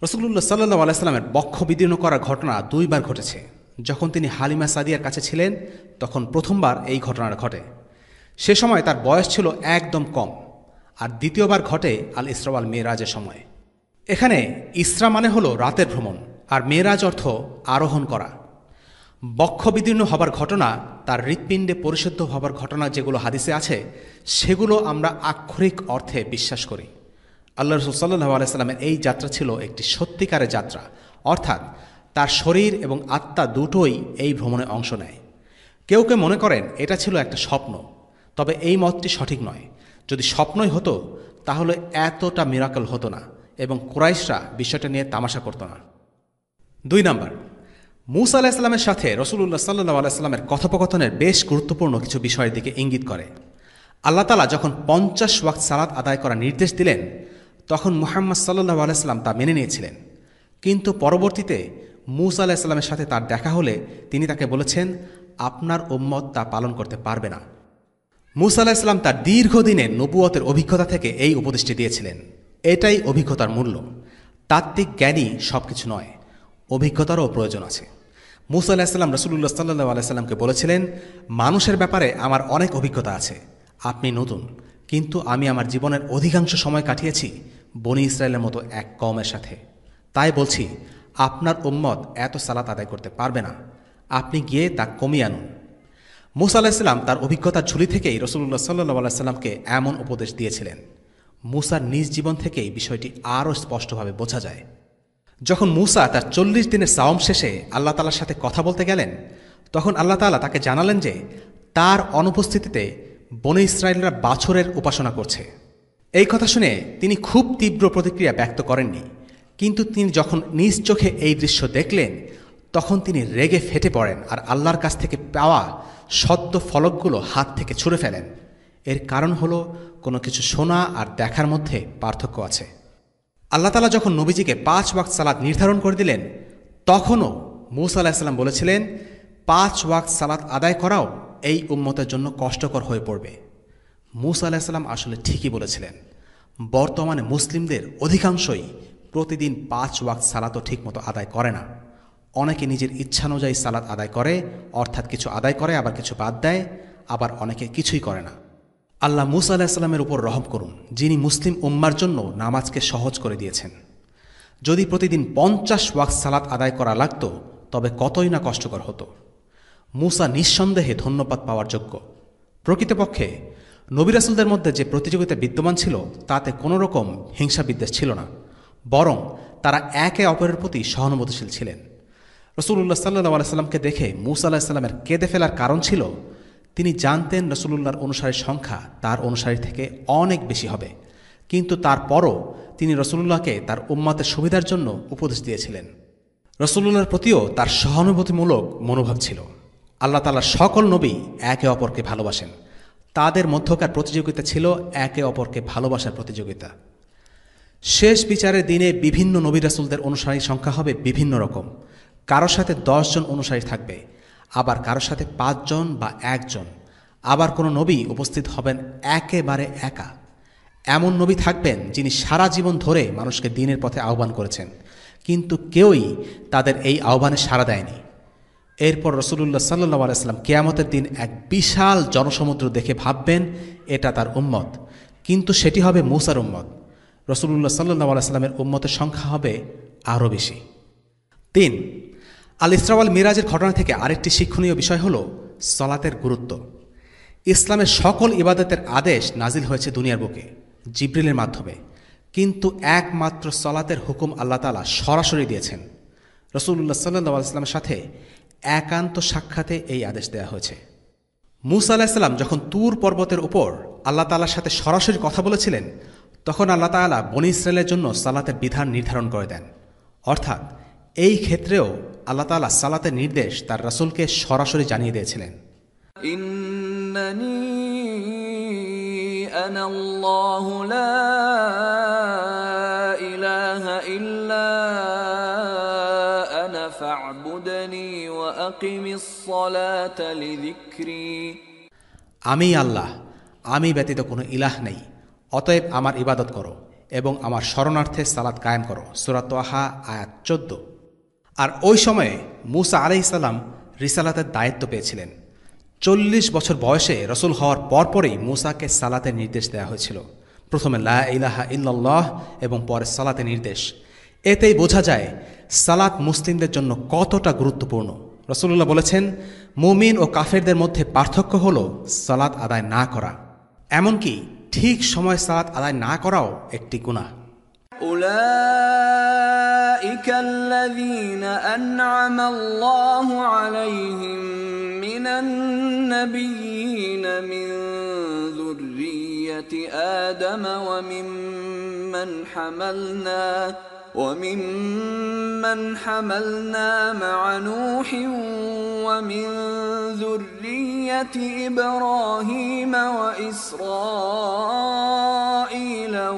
রাসূলুল্লাহ সাল্লাল্লাহু আলাইহি ওয়াসাল্লামের বক্ষ বিদীর্ণ করার ঘটনা 2 বার ঘটেছে। যখন তিনি হালিমা সাদিয়ার কাছে ছিলেন তখন প্রথমবার এই ঘটনাটা ঘটে। সে সময় তার বয়স ছিল একদম কম। আর দ্বিতীয়বার ঘটে আল ইসরা ওয়াল মিরাজের সময়। এখানে ইসরা মানে হলো রাতের ভ্রমণ, আর মেরাজ অর্থ আরোহণ করা। বক্ষ বিদীর্ণ হবার ঘটনা, তার হৃৎপিণ্ডে পরিশুদ্ধ হবার ঘটনা যেগুলো হাদিসে আছে, সেগুলো আমরা আক্ষরিক অর্থে বিশ্বাস করি। আল্লাহ রাসূল সাল্লাল্লাহু আলাইহি ওয়াসাল্লামের এই যাত্রা ছিল একটি সত্যিকারের যাত্রা, অর্থাৎ তার শরীর এবং আত্মা দুটোই এই ভ্রমণে অংশ নেয়। কেউ কেউ মনে করেন এটা ছিল একটা স্বপ্ন, তবে এই মতটি সঠিক নয়। যদি স্বপ্নই হতো তাহলে এতটা মিরাকল হতো না এবং কুরাইশরা বিষয়টা নিয়ে তামাশা করত না। 2 নম্বর, মূসা আলাইহিস সালামের সাথে রাসূলুল্লাহ সাল্লাল্লাহু আলাইহি ওয়াসাল্লামের কথোপকথনের বেশ গুরুত্বপূর্ণ কিছু বিষয়ের দিকে ইঙ্গিত করে। আল্লাহ তাআলা যখন 50 ওয়াক্ত সালাত আদায় করার নির্দেশ দিলেন, তখন মুহাম্মদ সাল্লাল্লাহু আলাইহি ওয়াসাল্লাম তা মেনে নিয়েছিলেন। কিন্তু পরবর্তীতে মূসা আলাইহিস সালামের সাথে তার দেখা হলে তিনি তাকে বলেছেন, আপনার উম্মত তা পালন করতে পারবে না। মূসা আলাইহিস সালাম তার দীর্ঘদিনের নবুয়তের অভিজ্ঞতা থেকে এই উপদেশটি দিয়েছিলেন। এটাই অভিজ্ঞতার মূল্য। তাত্ত্বিক জ্ঞানই সবকিছু নয়, অভিজ্ঞতারও প্রয়োজন আছে। মূসা আলাইহিস সালাম রাসূলুল্লাহ সাল্লাল্লাহু আলাইহি ওয়াসাল্লামকে বলেছিলেন, মানুষের ব্যাপারে আমার অনেক অভিজ্ঞতা আছে, আপনি নতুন, কিন্তু আমি আমার জীবনের অধিকাংশ সময় কাটিয়েছি বনী ইসরায়েলের মতো এক কওমের সাথে। তাই বলছি, আপনার উম্মত এত সালাত আদায় করতে পারবে না, আপনি গিয়ে তা কমিয়ে আনুন। মূসা আলাইহিস সালাম তার অভিজ্ঞতার ঝুলি থেকেই রাসূলুল্লাহ সাল্লাল্লাহু আলাইহি ওয়াসাল্লামকে এমন উপদেশ দিয়েছিলেন। মূসার নিজ জীবন থেকেই বিষয়টি আরও স্পষ্টভাবে বোঝা যায়। যখন মূসা তার 40 দিনের সাওম শেষে আল্লাহ তাআলার সাথে কথা বলতে গেলেন, তখন আল্লাহ তাআলা তাকে জানালেন যে তার অনুপস্থিতিতে বনী ইসরায়েলরা বাছুরের উপাসনা করছে। এই কথা শুনে তিনি খুব তীব্র প্রতিক্রিয়া ব্যক্ত করেননি, কিন্তু তিনি যখন নিজ চোখে এই দৃশ্য দেখলেন, তখন তিনি রেগে ফেটে পড়েন আর আল্লাহর কাছ থেকে পাওয়া সদ্য ফলকগুলো হাত থেকে ছুঁড়ে ফেলেন। এর কারণ হলো, কোনো কিছু শোনা আর দেখার মধ্যে পার্থক্য আছে। আল্লাহ তাআলা যখন নবীজিকে 5 ওয়াক্ত সালাত নির্ধারণ করে দিলেন, তখনও মূসা আলাইহিস সালাম বলেছিলেন, 5 ওয়াক্ত সালাত আদায় করাও এই উম্মতের জন্য কষ্টকর হয়ে পড়বে। মূসা আলাইহিস সালাম আসলে ঠিকই বলেছিলেন। বর্তমানে মুসলিমদের অধিকাংশই প্রতিদিন 5 ওয়াক্ত সালাতও ঠিকমতো আদায় করে না। অনেকে নিজের ইচ্ছানুযায়ী সালাত আদায় করে, অর্থাৎ কিছু আদায় করে আবার কিছু বাদ দেয়, আবার অনেকে কিছুই করে না। আল্লাহ মূসা আলাইহিস সালামের উপর রহম করুন, যিনি মুসলিম উম্মার জন্য নামাজকে সহজ করে দিয়েছেন। যদি প্রতিদিন 50 ওয়াক্ত সালাত আদায় করা লাগত, তবে কতই না কষ্টকর হতো। মূসা নিঃসন্দেহে ধন্যবাদ পাওয়ার যোগ্য। প্রকৃতপক্ষে নবী রাসূলদের মধ্যে যে প্রতিযোগিতা বিদ্যমান ছিল, তাতে কোনো রকম হিংসা বিদ্বেষ ছিল না, বরং তারা একে অপরের প্রতি সহানুভূতিশীল ছিলেন। রাসূলুল্লাহ সাল্লাল্লাহু আলাইহি সাল্লামকে দেখে মূসা আলাইহিস সালামের কেঁদে ফেলার কারণ ছিল, তিনি জানতেন রাসূলুল্লাহর অনুসারীর সংখ্যা তার অনুসারী থেকে অনেক বেশি হবে, কিন্তু তারপরও তিনি রাসূলুল্লাহকে তার উম্মতের সুবিধার জন্য উপদেশ দিয়েছিলেন। রাসূলুল্লাহর প্রতিও তার সহানুভূতিমূলক মনোভাব ছিল। আল্লাহ তাআলার সকল নবী একে অপরকে ভালোবাসেন। তাদের মধ্যকার প্রতিযোগিতা ছিল একে অপরকে ভালোবাসার প্রতিযোগিতা। শেষ বিচারের দিনে বিভিন্ন নবী রাসূলদের অনুসারীর সংখ্যা হবে বিভিন্ন রকম। কারো সাথে 10 জন অনুসারী থাকবে, আবার কারো সাথে 5 জন বা 1 জন। আবার কোনো নবী উপস্থিত হবেন একেবারে একা। এমন নবী থাকবেন যিনি সারা জীবন ধরে মানুষকে দ্বীনের পথে আহ্বান করেছেন, কিন্তু কেউই তাদের এই আহ্বানে সাড়া দেয়নি। এরপর রাসূলুল্লাহ সাল্লাল্লাহু আলাইহি ওয়াসাল্লাম কিয়ামতের দিন এক বিশাল জনসমুদ্র দেখে ভাববেন এটা তার উম্মত, কিন্তু সেটি হবে মূসার উম্মত। রাসূলুল্লাহ সাল্লাল্লাহু আলাইহি ওয়াসাল্লামের উম্মতের সংখ্যা হবে আরও বেশি। 3. আল ইসরা ওয়াল মিরাজের ঘটনা থেকে আরেকটি শিক্ষণীয় বিষয় হল সালাতের গুরুত্ব। ইসলামের সকল ইবাদতের আদেশ নাজিল হয়েছে দুনিয়ার বুকে জিবরিলের মাধ্যমে, কিন্তু একমাত্র সালাতের হুকুম আল্লাহ তাআলা সরাসরি দিয়েছেন। রাসূলুল্লাহ সাল্লাল্লাহু আলাইহি ওয়াসাল্লামের সাথে একান্ত সাক্ষাতে এই আদেশ দেওয়া হয়েছে। মূসা আলাইহিস সালাম যখন তুর পর্বতের উপর আল্লাহ তাআলার সাথে সরাসরি কথা বলেছিলেন, তখন আল্লাহ তাআলা বনী ইসরায়েলের জন্য সালাতের বিধান নির্ধারণ করে দেন। অর্থাৎ এই ক্ষেত্রেও আল্লাহ তাআলা সালাতের নির্দেশ তার রাসূলকে সরাসরি জানিয়ে দিয়েছিলেন। ইন্নানী আনাল্লাহু লা ইলাহা ইল্লা আনা ফা'বুদনি ওয়া আকিমিস সালাতা লিযিকরি। আমি আল্লাহ, আমি ব্যতীত কোনো ইলাহ নেই, অতএব আমার ইবাদত করো এবং আমার শরণার্থে সালাত কায়েম করো। সূরা তাহা আয়াত 14। আর ওই সময়ে মূসা আলাইহিস সালাম রিসালাতের দায়িত্ব পেয়েছিলেন। 40 বছর বয়সে রসুল হওয়ার পরপরই মূসাকে সালাতের নির্দেশ দেওয়া হয়েছিল। প্রথমে লা ইলাহা ইল্লাল্লাহ এবং পরে সালাতের নির্দেশ। এতেই বোঝা যায় সালাত মুসলিমদের জন্য কতটা গুরুত্বপূর্ণ। রাসূলুল্লাহ বলেছেন, মুমিন ও কাফেরদের মধ্যে পার্থক্য হল সালাত আদায় না করা, এমনকি ঠিক সময় সালাত আদায় না করাও একটি গুনাহ। উলাইকা আল্লাযীনা আন'আমা আল্লাহু আলাইহিম মিনান নাবিয়্যিনা মিন যুররিয়্যাতি আদম ওয়া মিম্মান হামালনা মা'a নূহিন ওয়া মিন যুররিয়্যাতি ইব্রাহীম ওয়া ইসরাঈল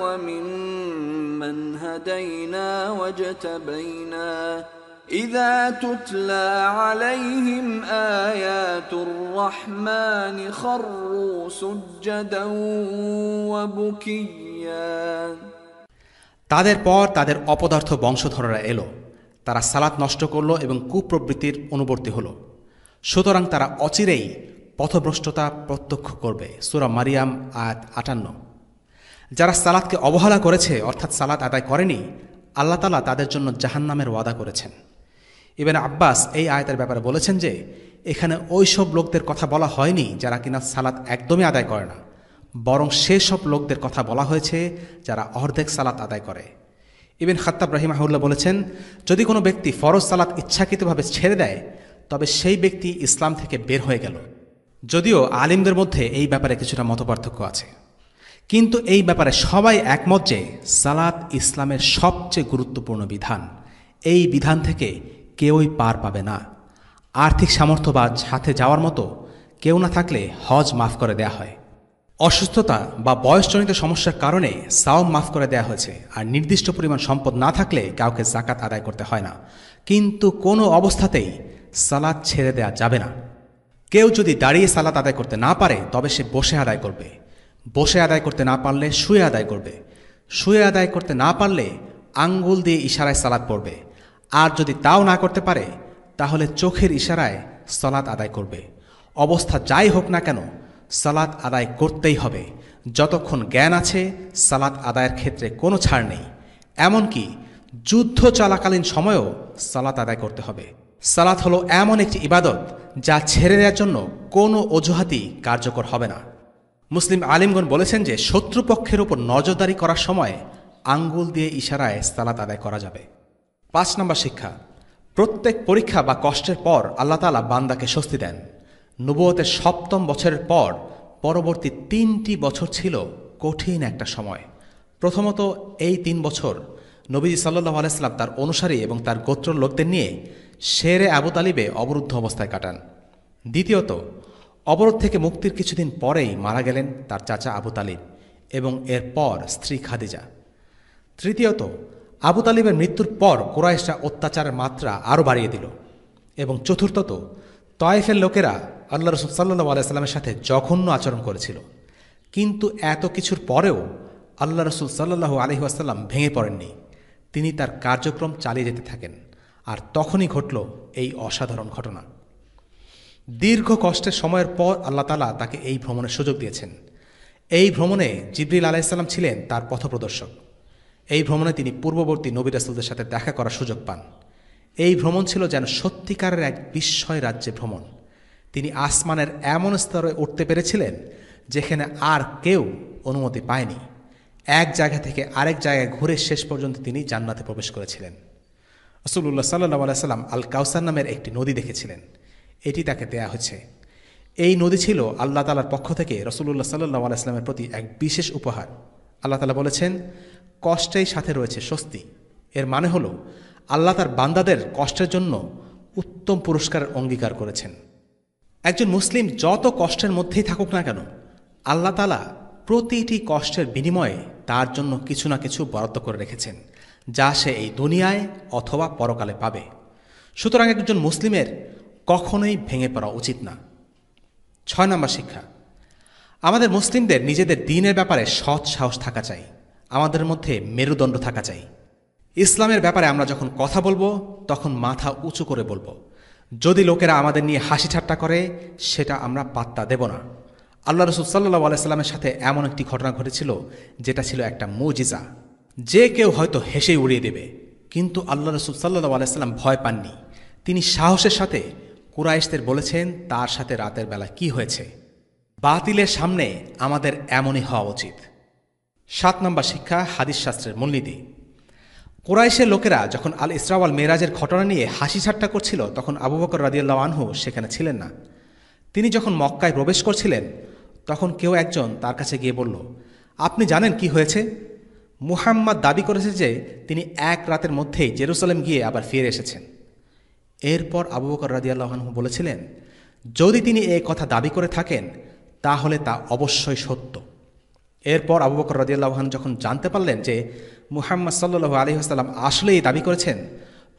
ওয়া মিম্মান হাদাইনা ওয়াজতাবাইনা إذا تتلى عليهم آيات الرحمن خروا سجدا وبكيا। তাদের পর তাদের অপদার্থ বংশধররা এলো, তারা সালাত নষ্ট করল এবং কুপ্রবৃত্তির অনুবর্তী হল। সুতরাং তারা অচিরেই পথভ্রষ্টতা প্রত্যক্ষ করবে। সূরা মারিয়াম আয়াত 58। যারা সালাতকে অবহেলা করেছে, অর্থাৎ সালাত আদায় করেনি, আল্লাহ তাআলা তাদের জন্য জাহান্নামের ওয়াদা করেছেন। ইবনে আব্বাস এই আয়াতের ব্যাপারে বলেছেন যে এখানে ওই সব লোকদের কথা বলা হয়নি যারা কিনা সালাত একদমই আদায় করে না, বরং সেসব লোকদের কথা বলা হয়েছে যারা অর্ধেক সালাত আদায় করে। ইবনে খাত্তাব রাহিমাহুল্লাহ বলেছেন, যদি কোনো ব্যক্তি ফরজ সালাত ইচ্ছাকৃতভাবে ছেড়ে দেয়, তবে সেই ব্যক্তি ইসলাম থেকে বের হয়ে গেল। যদিও আলিমদের মধ্যে এই ব্যাপারে কিছুটা মতপার্থক্য আছে, কিন্তু এই ব্যাপারে সবাই একমত যে সালাত ইসলামের সবচেয়ে গুরুত্বপূর্ণ বিধান। এই বিধান থেকে কেউই পার পাবে না। আর্থিক সামর্থ্য বা সাথে যাওয়ার মতো কেউ না থাকলে হজ মাফ করে দেয়া হয়। অসুস্থতা বা বয়সজনিত সমস্যার কারণে সাওম মাফ করে দেয়া হয়েছে। আর নির্দিষ্ট পরিমাণ সম্পদ না থাকলে কাউকে যাকাত আদায় করতে হয় না, কিন্তু কোনো অবস্থাতেই সালাত ছেড়ে দেয়া যাবে না। কেউ যদি দাঁড়িয়ে সালাত আদায় করতে না পারে তবে সে বসে আদায় করবে, বসে আদায় করতে না পারলে শুয়ে আদায় করবে, শুয়ে আদায় করতে না পারলে আঙ্গুল দিয়ে ইশারায় সালাত পড়বে, আর যদি তাও না করতে পারে তাহলে চোখের ইশারায় সালাত আদায় করবে। অবস্থা যাই হোক না কেন সালাত আদায় করতেই হবে। যতক্ষণ জ্ঞান আছে সালাত আদায়ের ক্ষেত্রে কোনো ছাড় নেই। এমনকি যুদ্ধ চলাকালীন সময়েও সালাত আদায় করতে হবে। সালাত হলো এমন একটি ইবাদত যা ছেড়ে দেওয়ার জন্য কোনো অজুহাতই কার্যকর হবে না। মুসলিম আলিমগণ বলেছেন যে শত্রুপক্ষের উপর নজরদারি করার সময় আঙ্গুল দিয়ে ইশারায় সালাত আদায় করা যাবে। 5 নম্বর শিক্ষা, প্রত্যেক পরীক্ষা বা কষ্টের পর আল্লাহ তাআলা বান্দাকে স্বস্তি দেন। নবুয়তের 7ম বছরের পর পরবর্তী 3টি বছর ছিল কঠিন একটা সময়। প্রথমত এই 3 বছর নবীজি সাল্লাল্লাহু আলাইহি ওয়াসাল্লাম তার অনুসারী এবং তার গোত্র লোকদের নিয়ে শেরে আবু তালিবে অবরুদ্ধ অবস্থায় কাটান। দ্বিতীয়ত অবরোধ থেকে মুক্তির কিছুদিন পরেই মারা গেলেন তার চাচা আবু তালিব এবং এরপর স্ত্রী খাদিজা। তৃতীয়ত আবু তালিবের মৃত্যুর পর কুরাইশরা অত্যাচারের মাত্রা আরও বাড়িয়ে দিল। এবং চতুর্থত তয়েফের লোকেরা আল্লাহ রাসূল সাল্লাল্লাহু আলাইহি ওয়াসাল্লামের সাথে জঘন্য আচরণ করেছিল। কিন্তু এত কিছুর পরেও আল্লাহ রাসূল সাল্লাল্লাহু আলাইহি ওয়াসাল্লাম ভেঙে পড়েননি। তিনি তার কার্যক্রম চালিয়ে যেতে থাকেন। আর তখনই ঘটল এই অসাধারণ ঘটনা। দীর্ঘ কষ্টের সময়ের পর আল্লাহ তাআলা তাকে এই ভ্রমণের সুযোগ দিয়েছেন। এই ভ্রমণে জিবরিল আলাইহিস সালাম ছিলেন তার পথপ্রদর্শক। এই ভ্রমণে তিনি পূর্ববর্তী নবী রাসূলদের সাথে দেখা করার সুযোগ পান। এই ভ্রমণ ছিল যেন সত্যিকারের এক বিস্ময় রাজ্যে ভ্রমণ। তিনি আসমানের এমন স্তরে উঠতে পেরেছিলেন যেখানে আর কেউ অনুমতি পায়নি। এক জায়গা থেকে আরেক জায়গায় ঘুরে শেষ পর্যন্ত তিনি জান্নাতে প্রবেশ করেছিলেন। রাসূলুল্লাহ সাল্লাল্লাহু আলাইহি ওয়াসাল্লাম আল কাউসার নামের একটি নদী দেখেছিলেন। এটি তাকে দেয়া হয়েছে। এই নদী ছিল আল্লাহ তাআলার পক্ষ থেকে রাসূলুল্লাহ সাল্লাল্লাহু আলাইহি ওয়াসাল্লামের প্রতি এক বিশেষ উপহার। আল্লাহ তাআলা বলেছেন, কষ্টের সাথে রয়েছে স্বস্তি। এর মানে হলো আল্লাহ তার বান্দাদের কষ্টের জন্য উত্তম পুরস্কারের অঙ্গীকার করেছেন। একজন মুসলিম যত কষ্টের মধ্যেই থাকুক না কেন আল্লাহ তাআলা প্রতিটি কষ্টের বিনিময়ে তার জন্য কিছু না কিছু বরাদ্দ করে রেখেছেন, যা সে এই দুনিয়ায় অথবা পরকালে পাবে। সুতরাং একজন মুসলিমের কখনোই ভেঙে পড়া উচিত না। 6 নম্বর শিক্ষা, আমাদের মুসলিমদের নিজেদের দ্বীনের ব্যাপারে সৎ সাহস থাকা চাই। আমাদের মধ্যে মেরুদণ্ড থাকা চাই। ইসলামের ব্যাপারে আমরা যখন কথা বলবো তখন মাথা উঁচু করে বলবো। যদি লোকেরা আমাদের নিয়ে হাসি ঠাট্টা করে সেটা আমরা পাত্তা দেব না। আল্লাহ রাসূল সাল্লাল্লাহু আলাইহি ওয়াসাল্লামের সাথে এমন একটি ঘটনা ঘটেছিল যেটা ছিল একটা মুজিজা। যে কেউ হয়তো হেসে উড়িয়ে দেবে, কিন্তু আল্লাহ রাসূল সাল্লাল্লাহু আলাইহি ওয়াসাল্লাম ভয় পাননি। তিনি সাহসের সাথে কুরাইশদের বলেছেন তার সাথে রাতের বেলা কি হয়েছে। বাতিলের সামনে আমাদের এমনই হওয়া উচিত। 7 নম্বর শিক্ষা, হাদিস শাস্ত্রের মূলনীতি। কুরাইশের লোকেরা যখন আল ইসরা ওয়াল মেরাজের ঘটনা নিয়ে হাসি ঠাট্টা করছিল তখন আবু বকর রাদিয়াল্লাহু আনহু সেখানে ছিলেন না। তিনি যখন মক্কায় প্রবেশ করছিলেন তখন কেউ একজন তার কাছে গিয়ে বলল, আপনি জানেন কি হয়েছে? মুহাম্মদ দাবি করেছে যে তিনি এক রাতের মধ্যেই জেরুসালেম গিয়ে আবার ফিরে এসেছেন। এরপর আবু বকর রাদিয়াল্লাহু আনহু বলেছিলেন, যদি তিনি এই কথা দাবি করে থাকেন তাহলে তা অবশ্যই সত্য। এরপর আবু বকর রাদিয়াল্লাহু আনহু যখন জানতে পারলেন যে মুহাম্মদ সাল্লাল্লাহু আলাইহি ওয়াসাল্লাম আসলেই দাবি করেছেন,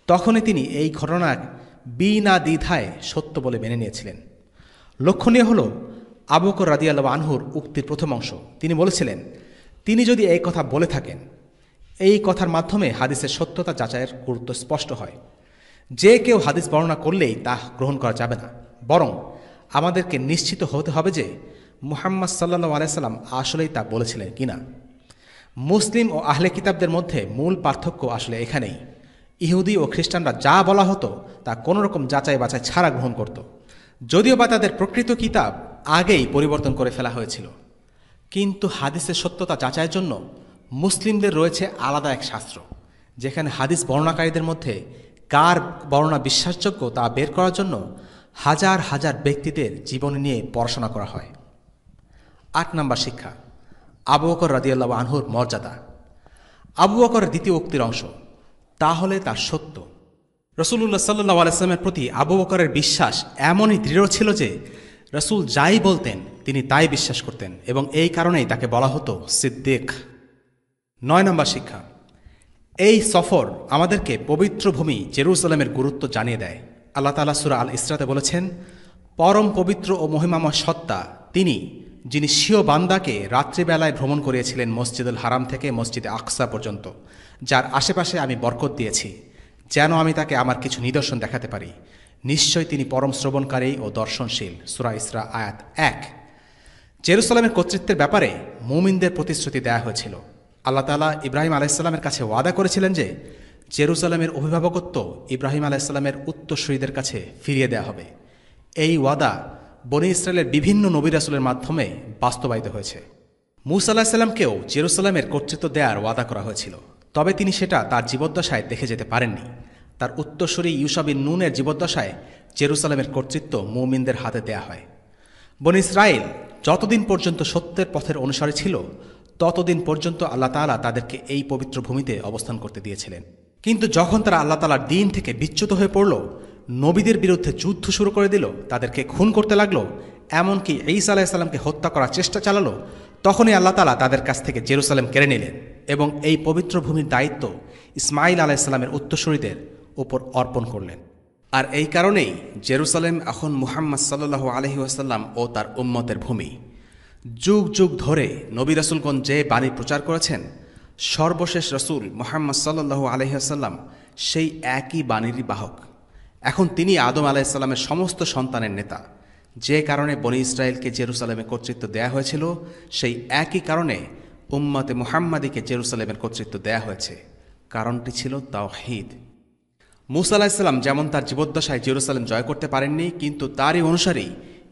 তখনই তিনি এই ঘটনা বিনা দ্বিধায় সত্য বলে মেনে নিয়েছিলেন। লক্ষণীয় হল আবু বকর রাদিয়াল্লাহু আনহুর উক্তির প্রথম অংশ। তিনি বলেছিলেন, তিনি যদি এই কথা বলে থাকেন, এই কথার মাধ্যমে হাদিসের সত্যতা যাচাইয়ের গুরুত্ব স্পষ্ট হয়। যে কেউ হাদিস বর্ণনা করলেই তা গ্রহণ করা যাবে না, বরং আমাদেরকে নিশ্চিত হতে হবে যে মুহাম্মদ সাল্লাল্লাহু আলাইহি ওয়াসাল্লাম আসলেই তা বলেছিলেন কিনা। মুসলিম ও আহলে কিতাবদের মধ্যে মূল পার্থক্য আসলে এখানেই। ইহুদি ও খ্রিস্টানরা যা বলা হতো তা কোনো রকম যাচাই বাছাই ছাড়া গ্রহণ করত, যদিও বা তাদের প্রকৃত কিতাব আগেই পরিবর্তন করে ফেলা হয়েছিল। কিন্তু হাদিসের সত্যতা যাচাইয়ের জন্য মুসলিমদের রয়েছে আলাদা এক শাস্ত্র, যেখানে হাদিস বর্ণনাকারীদের মধ্যে কার বর্ণনা বিশ্বাসযোগ্য তা বের করার জন্য হাজার হাজার ব্যক্তিদের জীবনী নিয়ে পড়াশোনা করা হয়। 8 নম্বর শিক্ষা, আবু বকর রাদিয়াল্লাহু আনহুর মর্যাদা। আবু বকরের দ্বিতীয় উক্তির অংশ, তাহলে তার সত্য। রাসূলুল্লাহ সাল্লাল্লাহু আলাইহি ওয়াসাল্লামের প্রতি আবু বকরের বিশ্বাস এমনই দৃঢ় ছিল যে রাসূল যাই বলতেন তিনি তাই বিশ্বাস করতেন, এবং এই কারণেই তাকে বলা হতো সিদ্দিক। 9 নম্বর শিক্ষা, এই সফর আমাদেরকে পবিত্র ভূমি জেরুজালেমের গুরুত্ব জানিয়ে দেয়। আল্লাহ তাআলা সূরা আল ইসরাতে বলেছেন, পরম পবিত্র ও মহিমাময় সত্তা তিনি, যিনি স্বীয় বান্দাকে রাত্রিবেলায় ভ্রমণ করিয়েছিলেন মসজিদুল হারাম থেকে মসজিদে আকসা পর্যন্ত, যার আশেপাশে আমি বরকত দিয়েছি, যেন আমি তাকে আমার কিছু নিদর্শন দেখাতে পারি। নিশ্চয় তিনি পরম শ্রবণকারী ও দর্শনশীল। সূরা ইসরা আয়াত 1। জেরুসালেমের কর্তৃত্বের ব্যাপারে মুমিনদের প্রতিশ্রুতি দেয়া হয়েছিল। আল্লাহ তাআলা ইব্রাহিম আলাইহিসসালামের কাছে ওয়াদা করেছিলেন যে জেরুসালেমের অভিভাবকত্ব ইব্রাহিম আলাইহিসসালামের উত্তরসূরিদের কাছে ফিরিয়ে দেয়া হবে। এই ওয়াদা বনী ইসরায়েলের বিভিন্ন নবী রাসূলের মাধ্যমে বাস্তবায়িত হয়েছে। মূসা আলাইহিসসালামকেও জেরুসালেমের কর্তৃত্ব দেওয়ার ওয়াদা করা হয়েছিল, তবে তিনি সেটা তার জীবদ্দশায় দেখে যেতে পারেননি। তার উত্তরসূরি ইউশা বিন নুনের জীবদ্দশায় জেরুসালেমের কর্তৃত্ব মুমিনদের হাতে দেয়া হয়। বনী ইসরায়েল যতদিন পর্যন্ত সত্যের পথের অনুসারী ছিল, ততদিন পর্যন্ত আল্লাহ তাআলা তাদেরকে এই পবিত্র ভূমিতে অবস্থান করতে দিয়েছিলেন। কিন্তু যখন তারা আল্লাহ তাআলার দ্বীন থেকে বিচ্যুত হয়ে পড়ল, নবীদের বিরুদ্ধে যুদ্ধ শুরু করে দিল, তাদেরকে খুন করতে লাগলো, এমনকি ঈসা আলাইহিস সালামকে হত্যা করার চেষ্টা চালালো, তখনই আল্লাহ তাআলা তাদের কাছ থেকে জেরুসালেম কেড়ে নিলেন এবং এই পবিত্র ভূমির দায়িত্ব ইসমাঈল আলাইহিস সালামের উত্তরসূরিদের উপর অর্পণ করলেন। আর এই কারণেই জেরুসালেম এখন মুহাম্মদ সাল্লাল্লাহু আলাইহি ওয়াসাল্লাম ও তার উম্মতের ভূমি। যুগ যুগ ধরে নবী রাসূলগণ যে বাণী প্রচার করেছেন, সর্বশেষ রাসূল মুহাম্মদ সাল্লাল্লাহু আলাইহি ওয়াসাল্লাম সেই একই বাণীরই বাহক। এখন তিনি আদম আলাইহিস সালামের সমস্ত সন্তানের নেতা। যে কারণে বনী ইসরায়েলকে জেরুসালেমে কর্তৃত্ব দেয়া হয়েছিল, সেই একই কারণে উম্মতে মুহাম্মাদীকে জেরুসালেমের কর্তৃত্ব দেয়া হয়েছে। কারণটি ছিল তাওহীদ। মূসা আলাইহিস সালাম যেমন তার জীবদ্দশায় জেরুসালেম জয় করতে পারেননি, কিন্তু তারই অনুসারী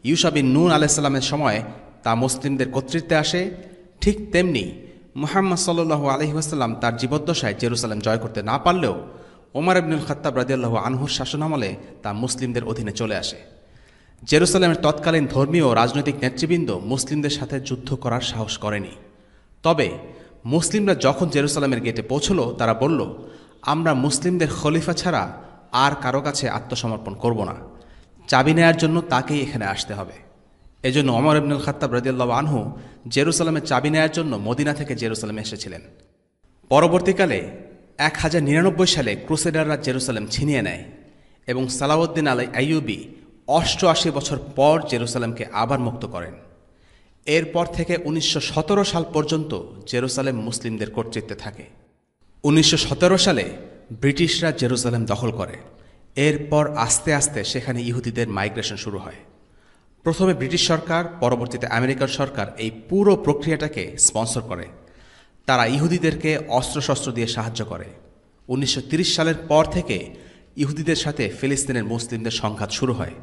ইউশা বিন নুন আলাইহিস সালামের সময় তা মুসলিমদের কর্তৃত্বে আসে, ঠিক তেমনি মুহাম্মদ সাল্লাল্লাহু আলাইহি ওয়াসাল্লাম তার জীবদ্দশায় জেরুসালেম জয় করতে না পারলেও ওমর ইবনুল খাত্তাব রাদিয়াল্লাহু আনহুর শাসনামলে তা মুসলিমদের অধীনে চলে আসে। জেরুসালেমের তৎকালীন ধর্মীয় ও রাজনৈতিক নেতৃবৃন্দ মুসলিমদের সাথে যুদ্ধ করার সাহস করেনি। তবে মুসলিমরা যখন জেরুসালেমের গেটে পৌঁছল, তারা বলল, আমরা মুসলিমদের খলিফা ছাড়া আর কারো কাছে আত্মসমর্পণ করব না। চাবি নেয়ার জন্য তাকেই এখানে আসতে হবে। এজন্য ওমর ইবনুল খাত্তাব রাদিয়াল্লাহু আনহু জেরুসালেমের চাবি নেয়ার জন্য মদিনা থেকে জেরুসালেমে এসেছিলেন। পরবর্তীকালে 1099 সালে ক্রুসেডাররা জেরুসালেম ছিনিয়ে নেয় এবং সালাউদ্দিন আল আইয়ুবী 88 বছর পর জেরুসালেমকে আবার মুক্ত করেন। এরপর থেকে 1917 সাল পর্যন্ত জেরুসালেম মুসলিমদের কর্তৃত্বে থাকে। 1917 সালে ব্রিটিশরা জেরুসালেম দখল করে। এরপর আস্তে আস্তে সেখানে ইহুদিদের মাইগ্রেশন শুরু হয়। প্রথমে ব্রিটিশ সরকার, পরবর্তীতে আমেরিকার সরকার এই পুরো প্রক্রিয়াটাকে স্পন্সর করে। তারা ইহুদিদেরকে অস্ত্রশস্ত্র দিয়ে সাহায্য করে। 1930 সালের পর থেকে ইহুদিদের সাথে ফিলিস্তিনের মুসলিমদের সংঘাত শুরু হয়।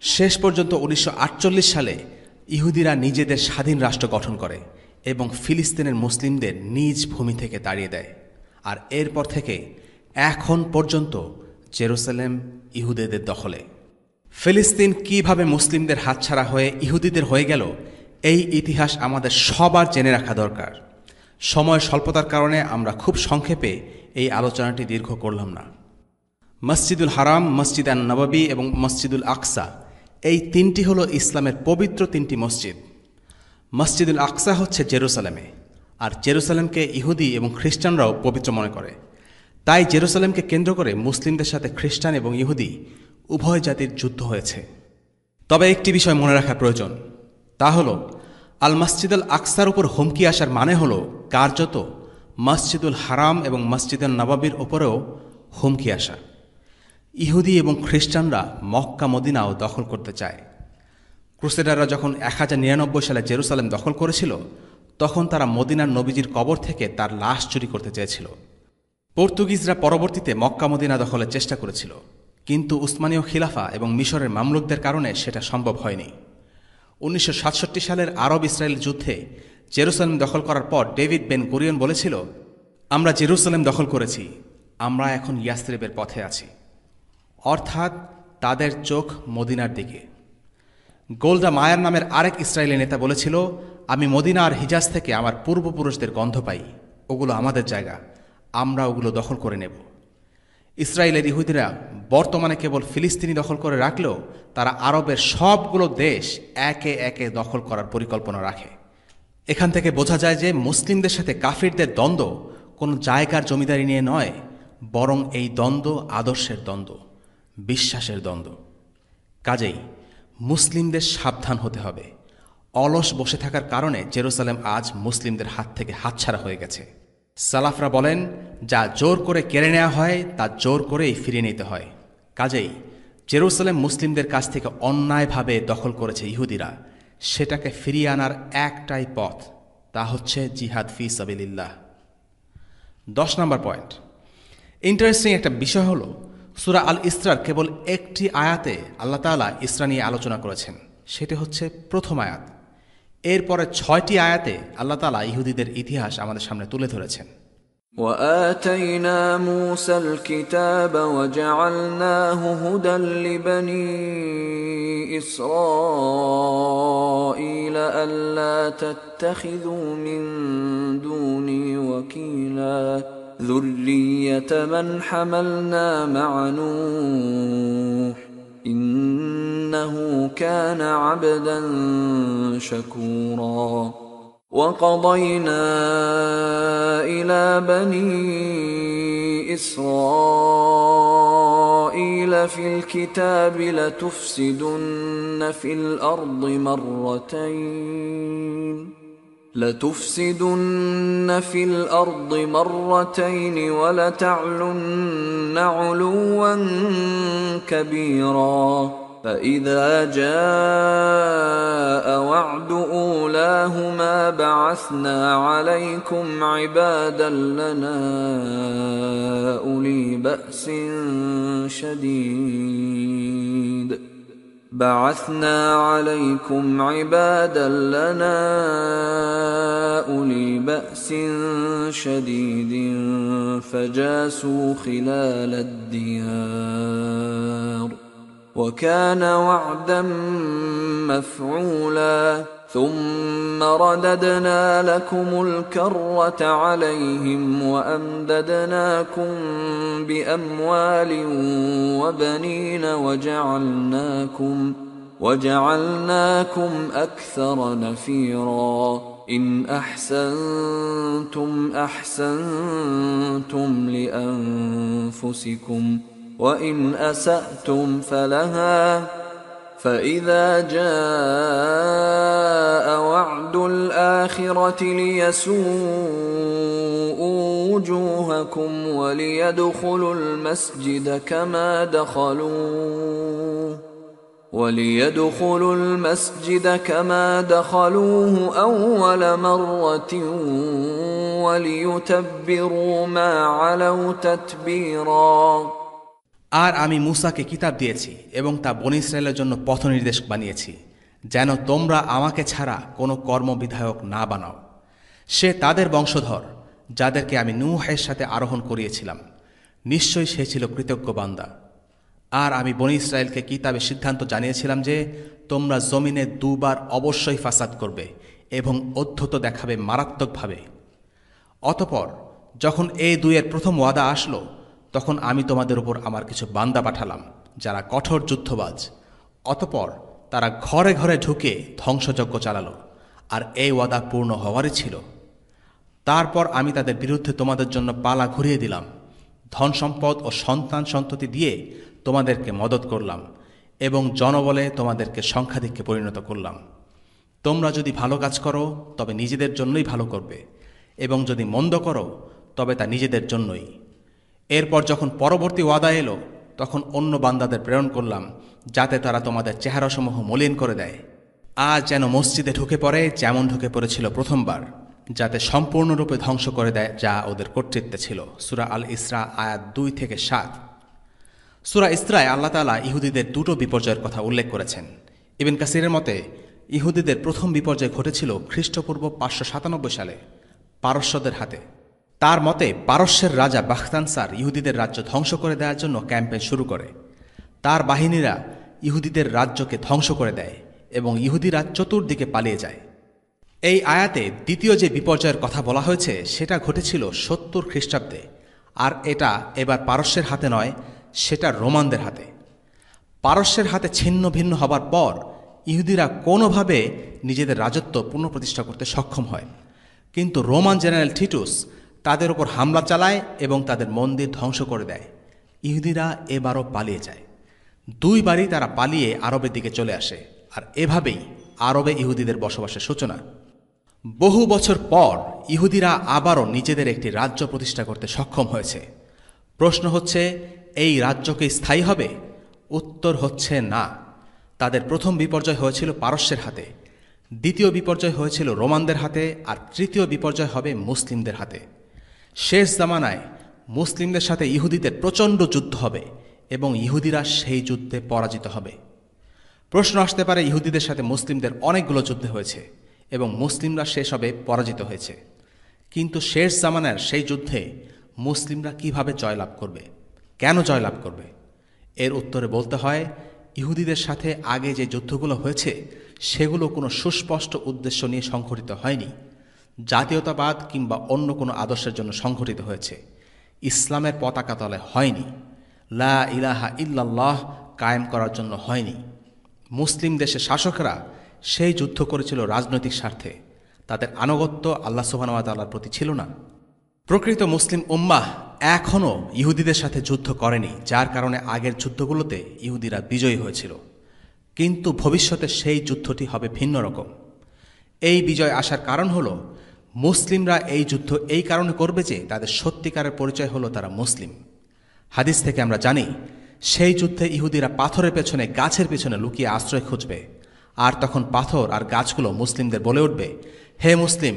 শেষ পর্যন্ত 1948 সালে ইহুদিরা নিজেদের স্বাধীন রাষ্ট্র গঠন করে এবং ফিলিস্তিনের মুসলিমদের নিজ ভূমি থেকে তাড়িয়ে দেয়। আর এরপর থেকে এখন পর্যন্ত জেরুসালেম ইহুদিদের দখলে। ফিলিস্তিন কিভাবে মুসলিমদের হাতছাড়া হয়ে ইহুদিদের হয়ে গেল, এই ইতিহাস আমাদের সবার জেনে রাখা দরকার। সময় স্বল্পতার কারণে আমরা খুব সংক্ষেপে এই আলোচনাটি দীর্ঘ করলাম না। মসজিদুল হারাম, মসজিদ আন নববী এবং মসজিদুল আকসা, এই তিনটি হলো ইসলামের পবিত্র তিনটি মসজিদ। মসজিদুল আকসা হচ্ছে জেরুসালেমে, আর জেরুসালেমকে ইহুদি এবং খ্রিস্টানরাও পবিত্র মনে করে। তাই জেরুসালেমকে কেন্দ্র করে মুসলিমদের সাথে খ্রিস্টান এবং ইহুদি উভয় জাতির যুদ্ধ হয়েছে। তবে একটি বিষয় মনে রাখা প্রয়োজন, তা হল আল মসজিদুল আকসার উপর হুমকি আসার মানে হল কার্যত মসজিদুল হারাম এবং মসজিদুল নববীর ওপরেও হুমকি আসা। ইহুদি এবং খ্রিস্টানরা মক্কা মদিনাও দখল করতে চায়। ক্রুসেডাররা যখন 1099 সালে জেরুসালেম দখল করেছিল, তখন তারা মদিনার নবীজির কবর থেকে তার লাশ চুরি করতে চেয়েছিল। পর্তুগিজরা পরবর্তীতে মক্কা মদিনা দখলের চেষ্টা করেছিল, কিন্তু উসমানীয় খিলাফা এবং মিশরের মামলুকদের কারণে সেটা সম্ভব হয়নি। 1967 সালের আরব ইসরায়েল যুদ্ধে জেরুসালেম দখল করার পর ডেভিড বেন গুরিয়ন বলেছিল, আমরা জেরুসালেম দখল করেছি, আমরা এখন ইয়াসরিবের পথে আছি। অর্থাৎ তাদের চোখ মদিনার দিকে। গোল্ডা মায়ার নামের আরেক ইসরায়েলি নেতা বলেছিল, আমি মদিনা আর হিজাজ থেকে আমার পূর্বপুরুষদের গন্ধ পাই, ওগুলো আমাদের জায়গা, আমরা ওগুলো দখল করে নেব। ইসরায়েলের ইহুদিরা বর্তমানে কেবল ফিলিস্তিনি দখল করে রাখলেও তারা আরবের সবগুলো দেশ একে একে দখল করার পরিকল্পনা রাখে। এখান থেকে বোঝা যায় যে মুসলিমদের সাথে কাফিরদের দ্বন্দ্ব কোনো জায়গার জমিদারি নিয়ে নয়, বরং এই দ্বন্দ্ব আদর্শের দ্বন্দ্ব, বিশ্বাসের দ্বন্দ্ব। কাজেই মুসলিমদের সাবধান হতে হবে। অলস বসে থাকার কারণে জেরুজালেম আজ মুসলিমদের হাত থেকে হাতছাড়া হয়ে গেছে। সালাফরা বলেন, যা জোর করে কেড়ে নেওয়া হয় তা জোর করেই ফিরিয়ে নিতে হয়। কাজেই জেরুজালেম মুসলিমদের কাছ থেকে অন্যায়ভাবে দখল করেছে ইহুদিরা, সেটাকে ফিরিয়ে আনার একটাই পথ, তা হচ্ছে জিহাদ ফি সাবিলিল্লাহ। 10 নম্বর পয়েন্ট, ইন্টারেস্টিং একটা বিষয় হলো সূরা আল ইসরার কেবল একটি আয়াতে আল্লাহ তাআলা ইসরা নিয়ে আলোচনা করেছেন, সেটি হচ্ছে প্রথম আয়াত। এরপরে 6টি আয়াতে আল্লাহ তাআলা ইহুদিদের ইতিহাস আমাদের সামনে তুলে ধরেছেন। وآتينا موسى الكتاب وجعلناه هدى لبني إسرائيل ألا تتخذوا من دوني وكيلا ذرية من حملنا مع نوح إنه كان عبدا شكورا وقضينا إلى بني إسرائيل في الكتاب لتفسدن في الأرض مرتين ولتعلن علوا كبيرا فإذا جاء وعد أولاهما بعثنا عليكم عبادا لنا أولي بأس شديد فجاسوا خلال الديار وكان وعدا مفعولا ثم رددنا لكم الكرة عليهم وأمددناكم بأموال وبنين وجعلناكم أكثر نفيرا إن أحسنتم أحسنتم لأنفسكم وإن أسأتم فلها فإذا جاء وعد الآخرة ليسوءوا وجوهكم وليدخلوا المسجد كما دخلوه أول مرة وليتبروا ما علوا تتبيرا আর আমি মূসাকে কিতাব দিয়েছি এবং তা বনী ইসরায়েলের জন্য পথনির্দেশ বানিয়েছি, যেন তোমরা আমাকে ছাড়া কোনো কর্মবিধায়ক না বানাও। সে তাদের বংশধর যাদেরকে আমি নূহের সাথে আরোহণ করিয়েছিলাম, নিশ্চয়ই সে ছিল কৃতজ্ঞ বান্দা। আর আমি বনী ইসরায়েলকে কিতাবে সিদ্ধান্ত জানিয়েছিলাম যে তোমরা জমিনে 2 বার অবশ্যই ফাসাদ করবে এবং অধ্যুত দেখাবে মারাত্মকভাবে। অতঃপর যখন এই 2-এর প্রথম ওয়াদা আসলো, তখন আমি তোমাদের উপর আমার কিছু বান্দা পাঠালাম যারা কঠোর যুদ্ধবাজ। অতঃপর তারা ঘরে ঘরে ঢুকে ধ্বংসযজ্ঞ চালালো, আর এই ওয়াদা পূর্ণ হওয়ারই ছিল। তারপর আমি তাদের বিরুদ্ধে তোমাদের জন্য পালা ঘুরিয়ে দিলাম, ধন সম্পদ ও সন্তান সন্ততি দিয়ে তোমাদেরকে মদত করলাম এবং জনবলে তোমাদেরকে সংখ্যাধিক্যে পরিণত করলাম। তোমরা যদি ভালো কাজ করো তবে নিজেদের জন্যই ভালো করবে, এবং যদি মন্দ করো তবে তা নিজেদের জন্যই। এরপর যখন পরবর্তী ওয়াদা এলো, তখন অন্য বান্দাদের প্রেরণ করলাম যাতে তারা তোমাদের চেহারাসমূহ মলিন করে দেয়, আজ যেন মসজিদে ঢুকে পড়ে যেমন ঢুকে পড়েছিল প্রথমবার, যাতে সম্পূর্ণরূপে ধ্বংস করে দেয় যা ওদের কর্তৃত্বে ছিল। সূরা আল ইসরা আয়াত 2-7। সূরা ইসরায় আল্লাহ তাআলা ইহুদিদের 2টো বিপর্যয়ের কথা উল্লেখ করেছেন। ইবনে কাসিরের মতে ইহুদিদের প্রথম বিপর্যয় ঘটেছিল খ্রিস্টপূর্ব 597 সালে পারস্যদের হাতে। তার মতে পারস্যের রাজা বাখতানসার ইহুদিদের রাজ্য ধ্বংস করে দেওয়ার জন্য ক্যাম্পেইন শুরু করে। তার বাহিনীরা ইহুদিদের রাজ্যকে ধ্বংস করে দেয় এবং ইহুদিরা চতুর্দিকে পালিয়ে যায়। এই আয়াতে দ্বিতীয় যে বিপর্যয়ের কথা বলা হয়েছে সেটা ঘটেছিল 70 খ্রিস্টাব্দে, আর এটা এবার পারস্যের হাতে নয়, সেটা রোমানদের হাতে। পারস্যের হাতে ছিন্ন ভিন্ন হবার পর ইহুদিরা কোনোভাবে নিজেদের রাজত্ব পুনঃপ্রতিষ্ঠা করতে সক্ষম হয়, কিন্তু রোমান জেনারেল টিটুস তাদের উপর হামলা চালায় এবং তাদের মন্দির ধ্বংস করে দেয়। ইহুদিরা এবারও পালিয়ে যায়। দুইবারই তারা পালিয়ে আরবের দিকে চলে আসে, আর এভাবেই আরবে ইহুদিদের বসবাসের সূচনা। বহু বছর পর ইহুদিরা আবারও নিজেদের একটি রাজ্য প্রতিষ্ঠা করতে সক্ষম হয়েছে। প্রশ্ন হচ্ছে, এই রাজ্য কি স্থায়ী হবে? উত্তর হচ্ছে না। তাদের প্রথম বিপর্যয় হয়েছিল পারস্যের হাতে, দ্বিতীয় বিপর্যয় হয়েছিল রোমানদের হাতে, আর তৃতীয় বিপর্যয় হবে মুসলিমদের হাতে। শেষ জামানায় মুসলিমদের সাথে ইহুদিদের প্রচণ্ড যুদ্ধ হবে এবং ইহুদিরা সেই যুদ্ধে পরাজিত হবে। প্রশ্ন আসতে পারে, ইহুদিদের সাথে মুসলিমদের অনেকগুলো যুদ্ধ হয়েছে এবং মুসলিমরা সেসবে পরাজিত হয়েছে, কিন্তু শেষ জামানার সেই যুদ্ধে মুসলিমরা কিভাবে জয়লাভ করবে, কেন জয়লাভ করবে? এর উত্তরে বলতে হয়, ইহুদিদের সাথে আগে যে যুদ্ধগুলো হয়েছে সেগুলো কোনো সুস্পষ্ট উদ্দেশ্য নিয়ে সংঘটিত হয়নি, জাতীয়তাবাদ কিংবা অন্য কোনো আদর্শের জন্য সংঘটিত হয়েছে, ইসলামের পতাকা তলে হয়নি, লা ইলাহা ইল্লাল্লাহ কায়েম করার জন্য হয়নি। মুসলিম দেশের শাসকরা সেই যুদ্ধ করেছিল রাজনৈতিক স্বার্থে, তাদের আনুগত্য আল্লাহ সুবহানাহু ওয়া তাআলার প্রতি ছিল না। প্রকৃত মুসলিম উম্মাহ এখনও ইহুদিদের সাথে যুদ্ধ করেনি, যার কারণে আগের যুদ্ধগুলোতে ইহুদিরা বিজয়ী হয়েছিল, কিন্তু ভবিষ্যতে সেই যুদ্ধটি হবে ভিন্ন রকম। এই বিজয় আসার কারণ হল, মুসলিমরা এই যুদ্ধ এই কারণে করবে যে তাদের সত্যিকারের পরিচয় হলো তারা মুসলিম। হাদিস থেকে আমরা জানি, সেই যুদ্ধে ইহুদিরা পাথরের পেছনে, গাছের পেছনে লুকিয়ে আশ্রয় খুঁজবে, আর তখন পাথর আর গাছগুলো মুসলিমদের বলে উঠবে, হে মুসলিম,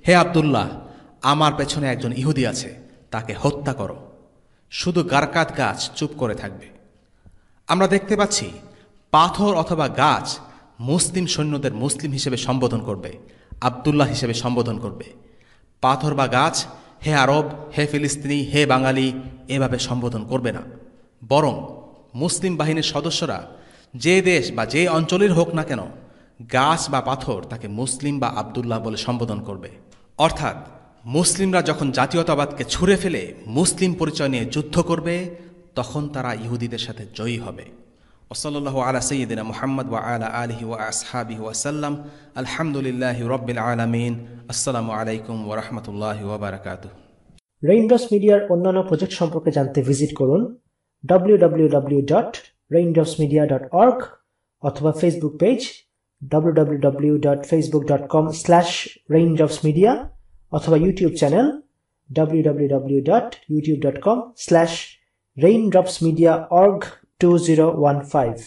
হে আব্দুল্লাহ, আমার পেছনে একজন ইহুদি আছে, তাকে হত্যা করো। শুধু গারকাত গাছ চুপ করে থাকবে। আমরা দেখতে পাচ্ছি পাথর অথবা গাছ মুসলিম সৈন্যদের মুসলিম হিসেবে সম্বোধন করবে, আব্দুল্লাহ হিসেবে সম্বোধন করবে। পাথর বা গাছ হে আরব, হে ফিলিস্তিনি, হে বাঙালি এভাবে সম্বোধন করবে না, বরং মুসলিম বাহিনীর সদস্যরা যে দেশ বা যে অঞ্চলের হোক না কেন, গাছ বা পাথর তাকে মুসলিম বা আব্দুল্লাহ বলে সম্বোধন করবে। অর্থাৎ মুসলিমরা যখন জাতীয়তাবাদকে ছুঁড়ে ফেলে মুসলিম পরিচয় নিয়ে যুদ্ধ করবে, তখন তারা ইহুদিদের সাথে জয়ী হবে। ওয়াসাল্লাল্লাহু আলা সাইয়্যিদিনা মুহাম্মদ ওয়া আলা আলিহি ওয়া আসহাবিহি ওয়া সাল্লাম। আলহামদুলিল্লাহি রাব্বিল আলামিন। আসসালামু আলাইকুম ওয়া রাহমাতুল্লাহি ওয়া বারাকাতুহু। রেইনড্রপস মিডিয়ার অন্যান্য প্রজেক্ট সম্পর্কে জানতে ভিজিট করুন www.raindropsmedia.org অথবা ফেসবুক পেজ www.facebook.com/raindropsmedia অথবা ইউটিউব চ্যানেল www.youtube.com/raindropsmediaorg2015